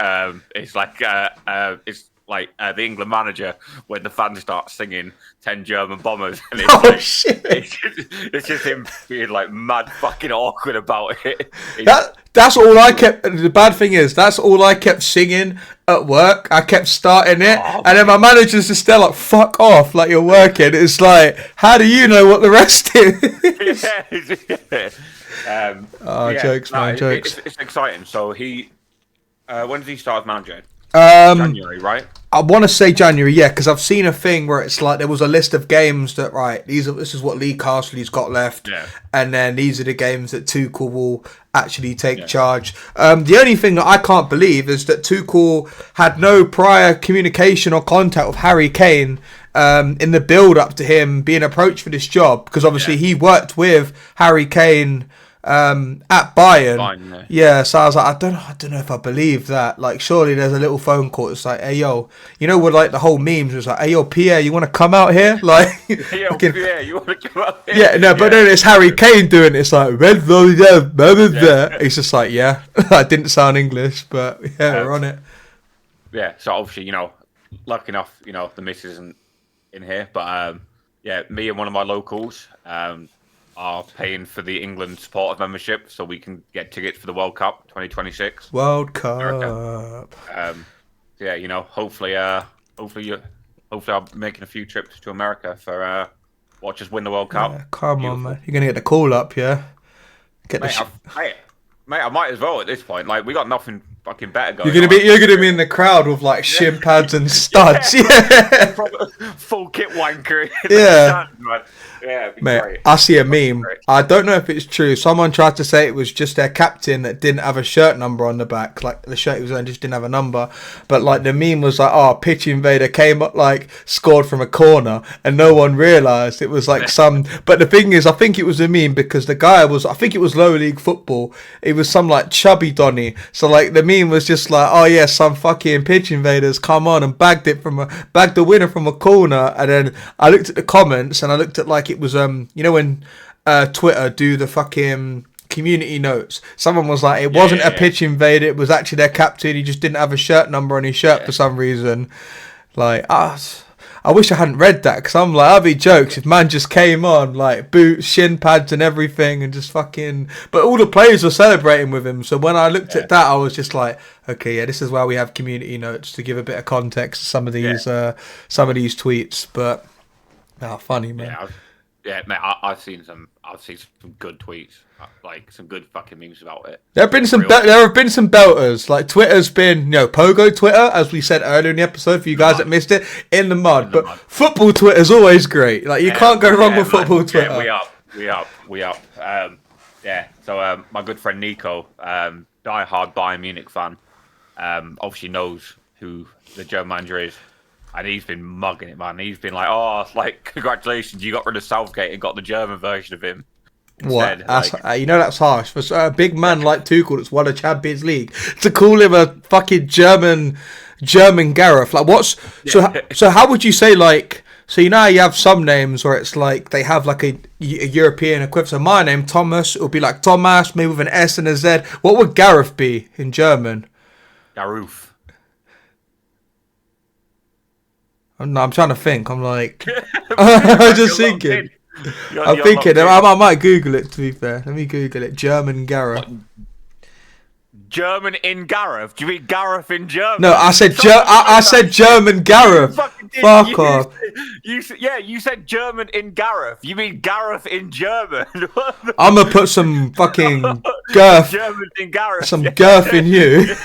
the England manager when the fans start singing 10 German bombers and it's shit. It's just him being like mad fucking awkward about it. That's all I kept. The bad thing is that's all I kept singing at work. I kept starting it, and then my manager's just there like, "Fuck off!" Like you're working. It's like, how do you know what the rest is? Jokes, man, jokes. It's exciting. So when does he start as manager? January, right? I want to say January, yeah, because I've seen a thing where it's like there was a list of games that this is what Lee Castley's got left, and then these are the games that Tuchel will actually take charge. The only thing that I can't believe is that Tuchel had no prior communication or contact with Harry Kane in the build up to him being approached for this job, because obviously he worked with Harry Kane at Bayern. So I was like, I don't know if I believe that. Like, surely there's a little phone call. It's like, hey yo, you know, with like the whole memes was like, hey yo, Pierre, you want to come out here? Like, hey yo, Pierre, you want to come out here? Yeah, no, but then it's Harry Kane doing it. It's like, he's just like, yeah. I didn't sound English, but we're on it. Yeah, so obviously, you know, lucky enough, you know, the missus isn't in here, but me and one of my locals are paying for the England supporters membership so we can get tickets for the World Cup 2026. World Cup. You know, hopefully I'm making a few trips to America for watch us win the World Cup. Yeah, come on, man. You're gonna get the call up, yeah. Mate, I might as well at this point. Like, we got nothing fucking better going. You're gonna be in the crowd with like shin pads and studs. Full kit wanker. Yeah. Yeah, it'd be mate, great. I see a meme. I don't know if it's true. Someone tried to say it was just their captain that didn't have a shirt number on the back. Like, the shirt he was wearing just didn't have a number. But, like, the meme was like, pitch invader came up, like, scored from a corner, and no one realised it was, like, some... But the thing is, I think it was a meme because the guy was... I think it was lower league football. It was some, like, chubby Donny. So, like, the meme was just like, some fucking pitch invaders come on and bagged the winner from a corner. And then I looked at the comments and I looked at, like, it was you know when Twitter do the fucking community notes, someone was like, it wasn't a pitch invader, it was actually their captain, he just didn't have a shirt number on his shirt for some reason. Like, I wish I hadn't read that, because I'm like, I'd be jokes if man just came on like boots, shin pads and everything and just fucking... But all the players were celebrating with him, so when I looked at that I was just like, okay, this is why we have community notes, to give a bit of context to some of these tweets. But funny, man. Mate, I've seen some good tweets, like some good fucking memes about it. There have been some belters. Like, Twitter's been, Pogo Twitter, as we said earlier in the episode, for you guys that missed it, in the mud. But football Twitter's always great. Like, you can't go wrong with football Twitter. Yeah, we up. So my good friend Nico, die-hard Bayern Munich fan, obviously knows who the German manager is. And he's been mugging it, man. He's been like, congratulations, you got rid of Southgate and got the German version of him. Instead. What? That's harsh. For a big man like Tuchel that's won a Champions League, to call him a fucking German Gareth. Like, so how would you say, like... So, you have some names where it's like they have like a European equivalent. So my name, Thomas, it would be like Thomas, maybe with an S and a Z. What would Gareth be in German? Garuf. No, I'm trying to think. I'm like, I'm just thinking. I'm thinking. I might Google it. To be fair, let me Google it. German Gareth. German in Gareth? Do you mean Gareth in German? No, I said German Gareth. Fuck off. You said German in Gareth. You mean Gareth in German? I'm gonna put some fucking girth. German in Gareth. Some girth in you.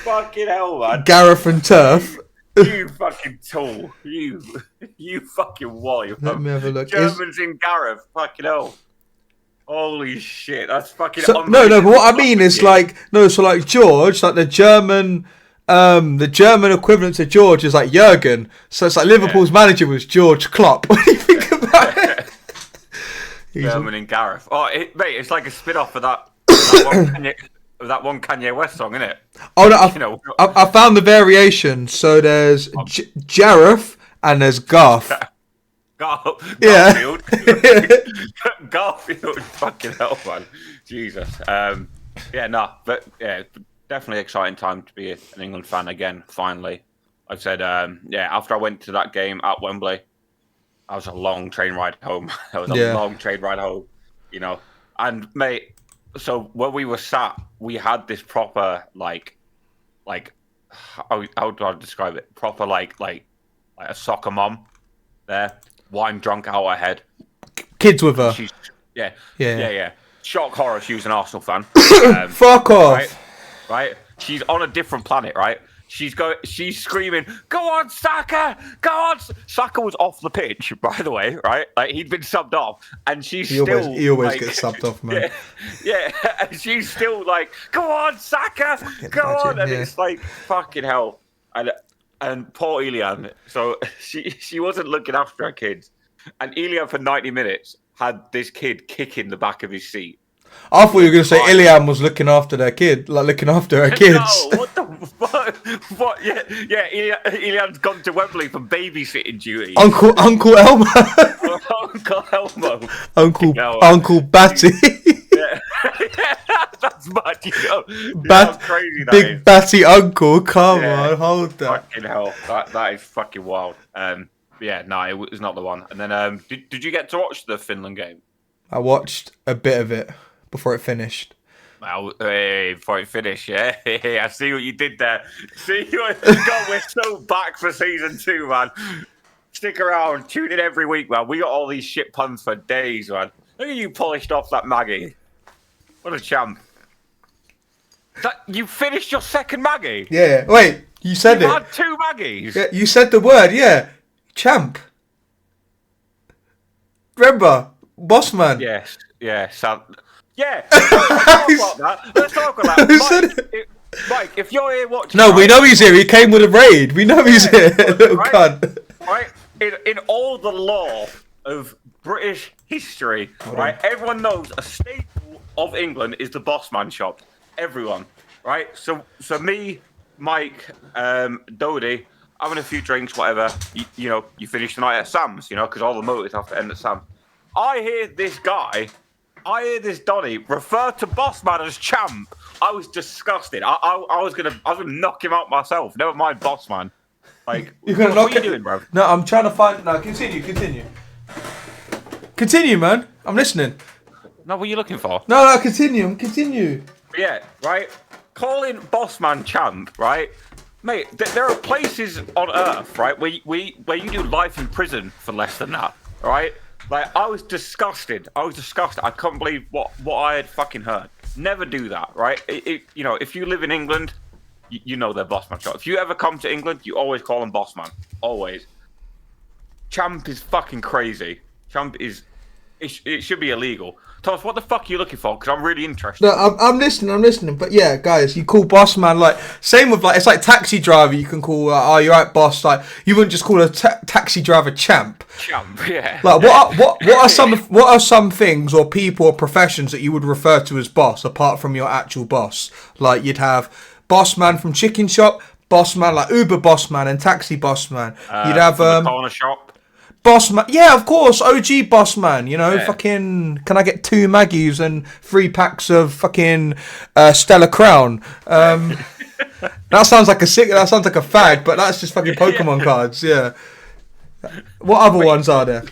Fucking hell, man. Gareth and Turf. You fucking tool. You fucking wally. Let me have a look. Germans in Gareth. Fucking hell. Holy shit. That's fucking no, but what I mean is like George, like the German equivalent to George is like Jurgen. So it's like Liverpool's manager was George Klopp. What do you think about it? Berman and Gareth. Oh, mate, it's like a spin-off of that one Kanye West song, isn't it? Oh no, I found the variation. So there's Jareth and there's Garth. Garfield. Garfield. Fucking hell, man. Jesus. But definitely exciting time to be an England fan again. Finally, I said, after I went to that game at Wembley, that was a long train ride home. Long train ride home, And mate, so when we were sat, we had this proper how do I describe it? Proper like a soccer mom there, wine drunk out her head, kids with her. She's shock horror. She was an Arsenal fan. Fuck off. Right. She's on a different planet. Right. She's screaming, "Go on, Saka! Go on!" Saka was off the pitch, by the way, right? Like he'd been subbed off, and he always gets subbed off, man. Yeah, and she's still like, "Go on, Saka! Go on!" And it's like fucking hell. And poor Elian. So she wasn't looking after her kids, and Elian for 90 minutes had this kid kicking the back of his seat. I thought you were going to say Ilian was looking after their kid, like looking after her kids. No, what the fuck? What? Yeah. Ilian's gone to Wembley for babysitting duty. Uncle Elmo. Uncle Elmo. Uncle Batty. Yeah, that's mad. That's crazy. Big Batty uncle. Come on, hold that. Fucking hell, that is fucking wild. It was not the one. And then, did you get to watch the Finland game? I watched a bit of it before it finished. Well, before it finished, yeah. I see what you did there. God, we're so back for season 2, man. Stick around, tune in every week, man. We got all these shit puns for days, man. Look at you polished off that Maggie. What a champ. You finished your second Maggie? Yeah. Wait, you said it. You had 2 Maggies? Yeah, you said the word, yeah. Champ. Remember? Bossman. Yes. Yeah. Yeah. Let's talk about that. Mike, if you're here watching... No, we know he's here. He came with a raid. We know he's here. Little cunt. Right? In all the lore of British history, right? Everyone knows a staple of England is the Bossman shop. Everyone. Right? So me, Mike, Dodie, having a few drinks, whatever. You finish the night at Sam's, because all the motors have to end at Sam's. I hear this Donny refer to Bossman as champ. I was disgusted. I was gonna knock him out myself. Never mind Bossman. Like, you're gonna what are you doing, bro? No, I'm trying to find. No, continue. Continue, man. I'm listening. No, what are you looking for? No, continue. Yeah, right. Calling Bossman champ, right? Mate, there are places on Earth, right, where you do life in prison for less than that, right? Like, I was disgusted. I couldn't believe what I had fucking heard. Never do that, right? If you live in England, you know they're Bossman shop. If you ever come to England, you always call them Bossman. Always. Champ is fucking crazy. Champ is... It should be illegal. Thomas, what the fuck are you looking for? Because I'm really interested. No, I'm listening. But yeah, guys, you call boss man, like, same with, like, it's like taxi driver. You can call, oh, you're right, boss. Like, you wouldn't just call a taxi driver champ. Champ, yeah. Like, what are some things or people or professions that you would refer to as boss apart from your actual boss? Like, you'd have boss man from chicken shop, boss man like Uber boss man and taxi boss man. You'd have corner shop. Boss man, yeah, of course, OG boss man. Fucking. Can I get 2 Maggies and 3 packs of fucking Stella Crown? That sounds like a fag, but that's just fucking Pokemon cards. Yeah. What other ones are there?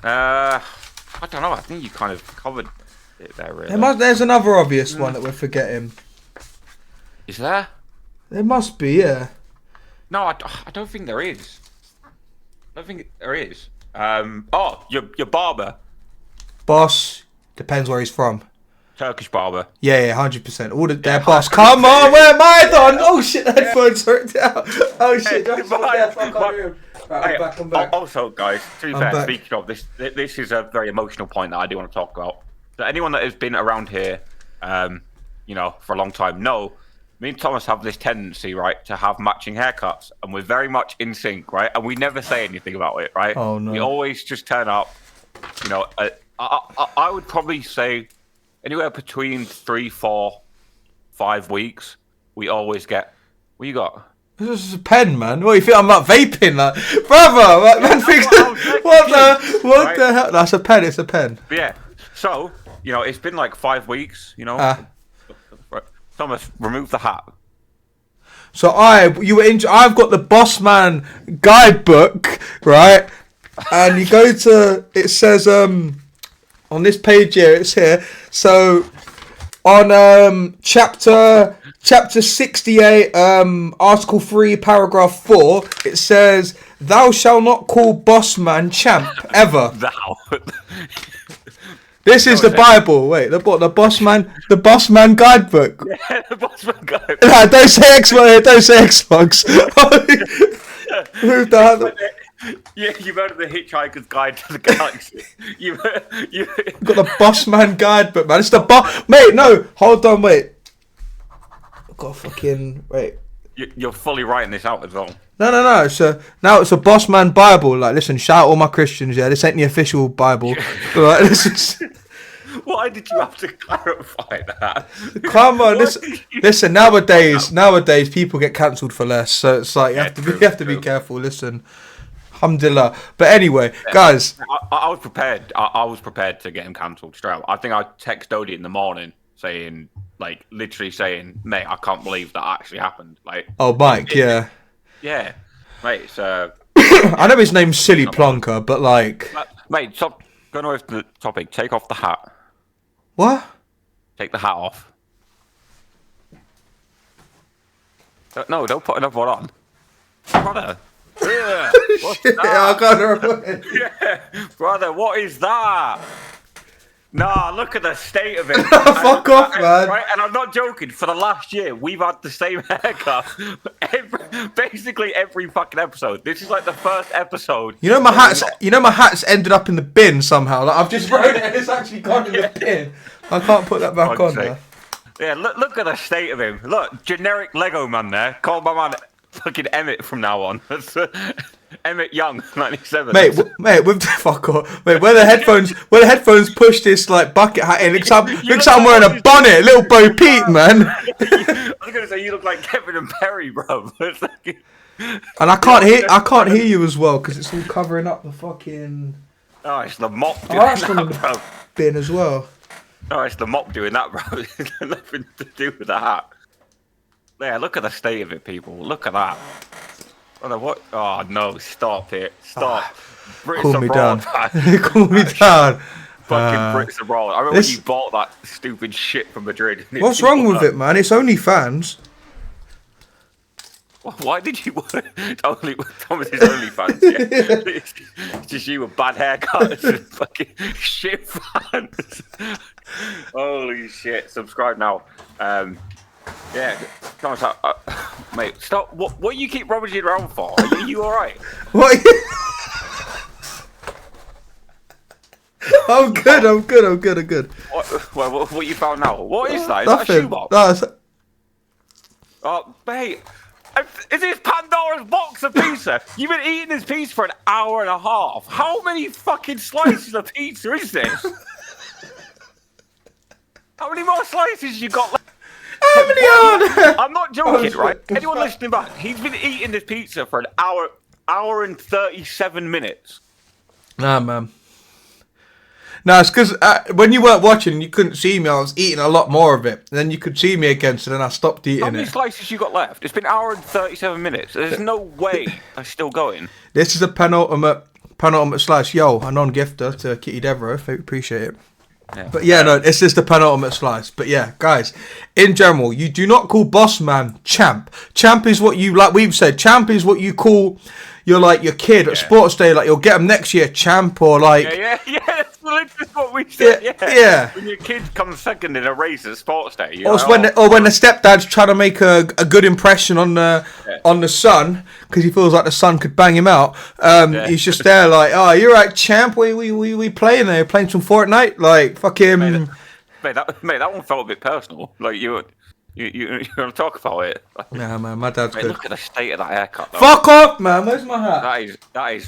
I don't know. I think you kind of covered it there. Really. There's another obvious one that we're forgetting. Is there? There must be, yeah. No, I don't think there is. I don't think there is. Your barber. Boss. Depends where he's from. Turkish barber. Yeah, 100%. All their boss. Come on, where am I done? Oh shit, the headphones hurt out. Oh shit, I'm back. Also, guys, to be fair, speaking of this is a very emotional point that I do want to talk about. So anyone that has been around here, for a long time, me and Thomas have this tendency, right, to have matching haircuts, and we're very much in sync, right? And we never say anything about it, right? Oh no. We always just turn up, you know, I would probably say anywhere between 3, 4, 5 weeks. We always get. What you got? This is a pen, man. What, you think I'm like vaping? Like, brother, like, man thinks, what the hell? That's a pen, it's a pen. But yeah, so, you know, it's been like 5 weeks, you know. Thomas, remove the hat. So I've got the Boss Man guidebook, right? And you go to, it says, on this page here, it's here. So, on chapter 68, article 3, paragraph 4, it says, "Thou shalt not call boss man champ ever." Thou. This is the Bible. Wait, the boss man guidebook. Yeah, the boss man guidebook. Nah, don't say Xbox. Don't say Xbox. Who the hell? Yeah, you've heard of the Hitchhiker's Guide to the Galaxy. You've got the boss man guidebook, man. It's the mate. No, hold on, wait. I've got fucking wait. You're fully writing this out as well. No. Now it's a boss man Bible. Like, listen, shout out all my Christians. Yeah, this ain't the official Bible. Right, this is. Why did you have to clarify that? Come on, listen. Nowadays, people get cancelled for less. So it's like you have to be careful. Listen, alhamdulillah. But anyway, guys, I was prepared. I was prepared to get him cancelled straight up. I think I text Dodie in the morning saying, like, literally saying, "Mate, I can't believe that actually happened." Like, oh, Mike, yeah, mate. So I know his name's Silly Plonker, but like, mate, stop going away from the topic. Take off the hat. What? Take the hat off. No, don't put another one on. Brother. Yeah. What's Shit, that? I can't remember. Yeah. Brother, what is that? Nah, look at the state of it. Fuck off, man. Right, and I'm not joking. For the last year, we've had the same haircut. Basically every fucking episode. This is like the first episode. You know my hat's ended up in the bin somehow. Like, I've just wrote it and it's actually gone in the bin. I can't put that back on there. Yeah, look at the state of him. Look, generic Lego man there. Call my man fucking Emmett from now on. Emmett Young, 97. Mate, with the fuck off. Mate, where the headphones push this like bucket hat in, looks like I'm wearing a bonnet, little Bo Peep, man. I was gonna say you look like Kevin and Perry, bro. And I can't hear you as well because it's all covering up the fucking. Oh, it's the mop doing that's that, bro. Bin as well. Oh, it's the mop doing that, bro. It's got nothing to do with the hat. Yeah, look at the state of it, people. Look at that. Oh, what? Oh no! Stop it! Stop! Cool me down. Cool me down. Fucking bricks abroad. I remember when you bought that stupid shit from Madrid. What's wrong with it, man? It's only fans. Why did you only Thomas's OnlyFans? Yeah. It's just you with bad haircuts and fucking shit fans. Holy shit! Subscribe now. Yeah, Thomas, mate, stop. What you keep rummaging around for? Are you all right? What? I'm good. What you found now? What is that? Is Nothing. that a shoebox? No, Oh, mate. Is this Pandora's box of pizza? You've been eating this pizza for an hour and a half. How many fucking slices of pizza is this? How many more slices you got left? how many are there? I'm not joking, right? Anyone listening back, he's been eating this pizza for an hour and 37 minutes. Nah, man. No, it's because when you weren't watching, you couldn't see me. I was eating a lot more of it. And then you could see me again, so then I stopped eating it. How many slices you got left? It's been an hour and 37 minutes. There's no way I'm still going. This is a penultimate slice. Yo, a non-gifter to Kitty Devereaux. Appreciate it. Yeah. But yeah, no, it's just the penultimate slice. But yeah, guys, in general, you do not call boss man champ. Champ is what you, like we've said, champ is what you call your kid at sports day. Like, you'll get them next year, champ, or like. Yeah. That's literally what we said. Yeah. When your kid comes second in a race at sports day. Or when the stepdad's trying to make a good impression on the son because he feels like the son could bang him out. He's just there like, oh, you're right, champ. We playing there, playing some Fortnite, like fucking. Mate, that one felt a bit personal. Like You want to talk about it? Nah, man, my dad's Mate, good. look at the state of that haircut. Though. Fuck off, man. Where's my hat? That is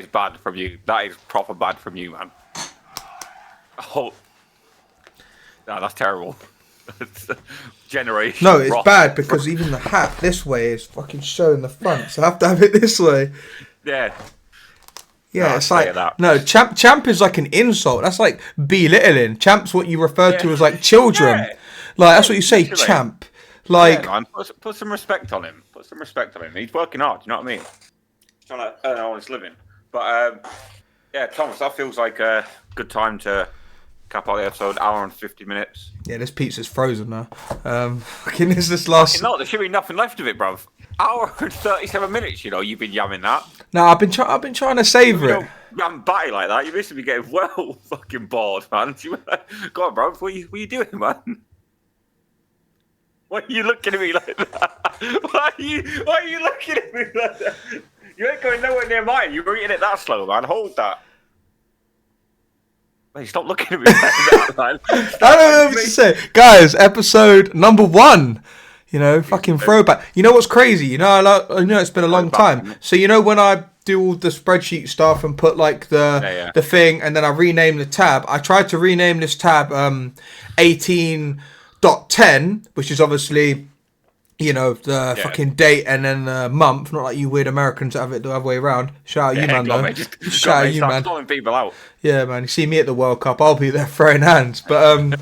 bad from you. That is proper bad from you, man. Oh, no, that's terrible. Generation. No, it's rot. bad because even the hat this way is fucking showing the front, so I have to have it this way. Yeah. Yeah, No, it's like that. no champ is like an insult. That's like belittling. Champ's what you refer to as like children. Yeah. Like that's what you say, Literally. champ. Like man, put some respect on him. Put some respect on him. He's working hard. You know what I mean? Trying to earn an honest living. But yeah, Thomas, that feels like a good time to cap out the episode. Hour and 50 minutes. yeah, this pizza's frozen now. Fucking is this last? No, there should be nothing left of it, bruv. Hour and 37 minutes. You know, you've been yamming that. No, I've been trying to savour it. Yam batty like that. You must be getting well fucking bored, man. Go on, bruv. What are you doing, man? Why are you looking at me like that? Why are you looking at me like that? You ain't going nowhere near mine. You're eating it that slow, man. Hold that. Mate, stop looking at me like that, man. I don't know what to say. Guys, episode number 1. You know, fucking throwback. You know what's crazy? You know, I know it's been a long time. So you know when I do all the spreadsheet stuff and put like the thing, and then I rename the tab. I tried to rename this tab 18.10, which is obviously, you know, the fucking date and then the month. Not like you weird Americans that have it the other way around. Shout out you, man, though. Shout out you, man. Calling people out. Yeah, man. You see me at the World Cup, I'll be there throwing hands. But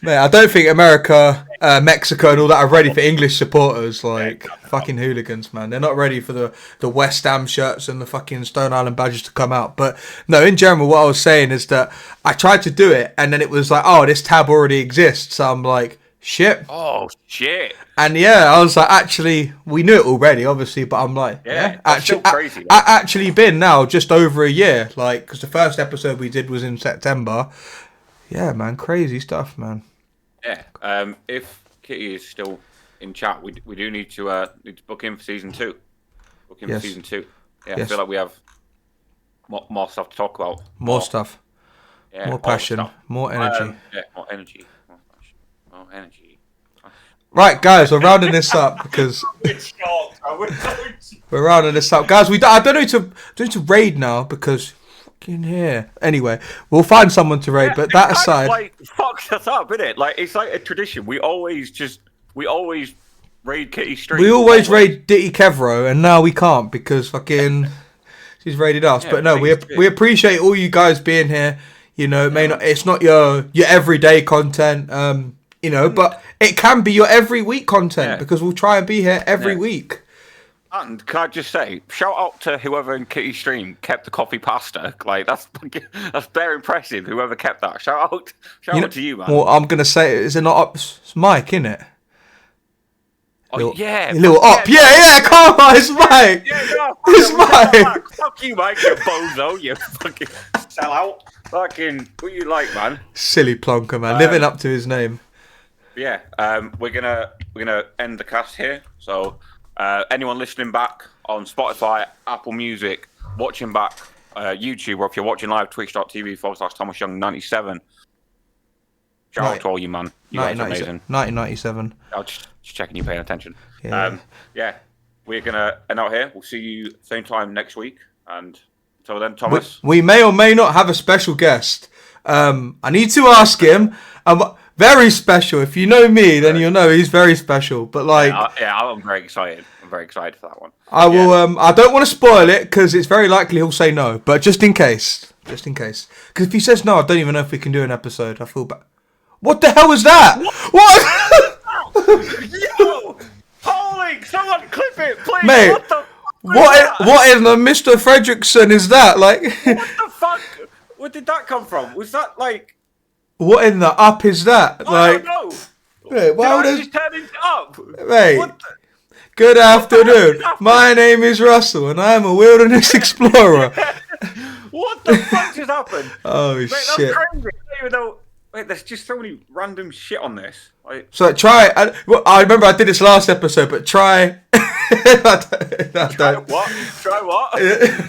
mate, I don't think America, Mexico, and all that are ready for English supporters. Like fucking hooligans, man. They're not ready for the West Ham shirts and the fucking Stone Island badges to come out. But no, in general, what I was saying is that I tried to do it, and then it was like, oh, this tab already exists. So I'm like, shit. Oh shit. And yeah, I was like, actually, we knew it already, obviously, but I'm like, actually, crazy. Actually been now just over a year, like, because the first episode we did was in September. Yeah, man, crazy stuff, man. Yeah. If Kitty is still in chat, we do need to book in for season 2. Book in for season 2. Yeah, yes. I feel like we have more stuff to talk about. More stuff. Yeah, more passion. More energy. Yeah, more energy. More passion. More energy. Right, guys, we're rounding this up because we're rounding this up, guys. I don't need to raid now because fucking here. Anyway, we'll find someone to raid. But that aside, like fucks us up, isn't it? Like it's like a tradition. We always raid Kitty Street. We always raid Ditty Kevro, and now we can't because fucking she's raided us. Yeah, but no, we appreciate all you guys being here. You know, it's not your everyday content. You know, but it can be your every week content because we'll try and be here every week. And can I just say, shout out to whoever in Kitty's stream kept the coffee pasta. Like that's very impressive. Whoever kept that. Shout out to you, man. Well, I'm gonna say, is it not up? It's Mike, innit? Oh, yeah. Little up. Yeah, come on, it's Mike. It's Mike. Fuck you, Mike, you bozo. You fucking sellout. Fucking, what you like, man? Silly plonker, man. Living up to his name. Yeah, we're gonna end the cast here. So anyone listening back on Spotify, Apple Music, watching back YouTube, or if you're watching live, twitch.tv/ThomasYoung97. Shout out to all you, man. You guys are amazing. 1997. I'll just checking you paying attention. Yeah. We're gonna end out here. We'll see you same time next week. And until then, Thomas. We may or may not have a special guest. I need to ask him. Very special. If you know me, then you'll know he's very special. But like, I'm very excited. I'm very excited for that one. I will. I don't want to spoil it because it's very likely he'll say no. But just in case, because if he says no, I don't even know if we can do an episode. I feel bad. What the hell was that? What? Yo, holy! Someone clip it, please. Mate, what in the Mr. Fredrickson is that? Like, what the fuck? Where did that come from? Was that like? What in the up is that? I don't know. Mate, why did I just turn into up? Mate, good afternoon. My name is Russell, and I'm a wilderness explorer. What the fuck just happened? Oh, mate, shit. That's crazy. Even though, wait, there's just so many random shit on this. Like, so try. I remember I did this last episode, but try. Try what?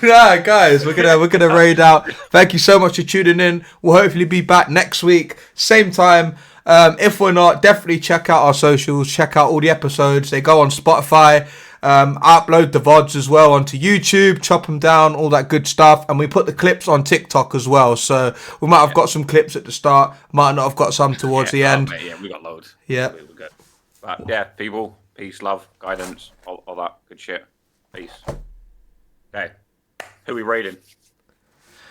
Nah, guys, we're gonna raid out. Thank you so much for tuning in. We'll hopefully be back next week, same time. If we're not, definitely check out our socials. Check out all the episodes. They go on Spotify. Upload the VODs as well onto YouTube. Chop them down, all that good stuff. And we put the clips on TikTok as well. So we might have got some clips at the start. Might not have got some towards the end. Mate, yeah, we got loads. Yeah. We were good. But yeah, people, peace, love, guidance, all that good shit. Peace. Okay. Who are we raiding?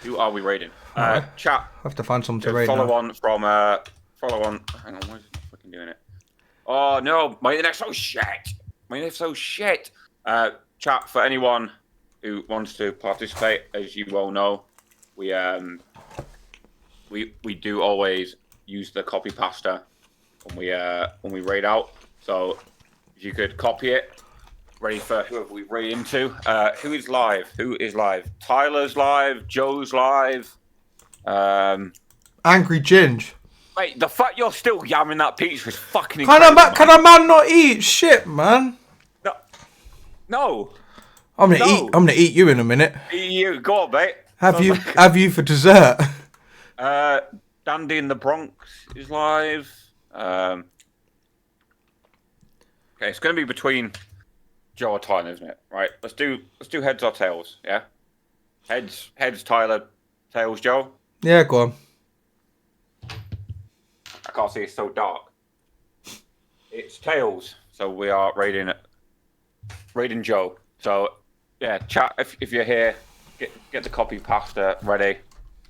Who are we raiding? Chat. I have to find someone to raid. Follow on. Hang on, why is it not fucking doing it? Oh no, my internet's so shit. Chat, for anyone who wants to participate, as you all know, we do always use the copy pasta when we raid out. So if you could copy it, ready for whoever we raid into. Who is live? Tyler's live. Joe's live. Angry Ginge. Mate, the fact you're still yamming that pizza is fucking Can incredible. a man not eat shit, man? No. I'm gonna eat you in a minute. You go on, mate. Have you for dessert? Dandy in the Bronx is live. Okay, it's gonna be between Joe or Tyler, isn't it? Right. Let's do heads or tails. Yeah. Heads Tyler. Tails Joe. Yeah, go on. I can't see. It's so dark. It's tails. So we are raiding Joe. So yeah, chat if you're here, get the copy pasta ready.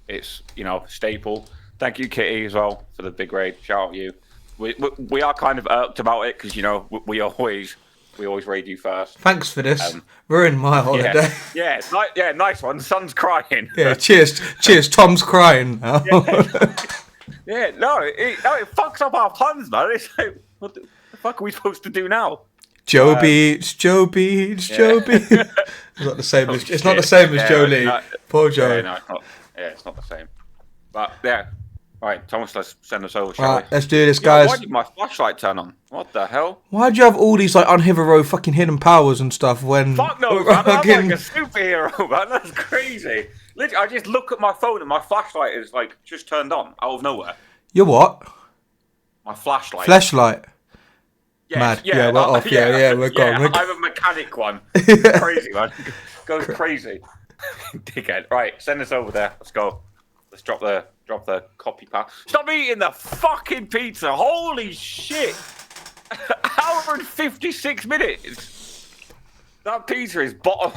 It's staple. Thank you, Kitty, as well for the big raid. Shout out you. We are kind of irked about it because we always raid you first. Thanks for this. Ruined my holiday. Yeah, nice one. The sun's crying. Yeah, cheers. Tom's crying now. Yeah, no, it fucks up our plans, man. It's like, what the fuck are we supposed to do now? Joe Beats. It's not the same as Joe Lee. Poor Joe. Yeah, no, it's not. Yeah, it's not the same. But yeah. All right, Thomas, let's send us over, shall we? Let's do this, guys. Why did my flashlight turn on? What the hell? Why'd you have all these unhitherero fucking hidden powers and stuff when... Fuck no, man. I'm like a superhero, man. That's crazy. Literally, I just look at my phone and my flashlight is just turned on out of nowhere. Your what? My flashlight. Flashlight. Yes, Mad. Yeah, we're off. Yeah, we're gone. I'm a mechanic one. Crazy, man. Goes crazy. Dickhead. Right, send us over there. Let's go. Let's drop the copy paste. Stop eating the fucking pizza. Holy shit. Hour and 56 minutes. That pizza is bottomless.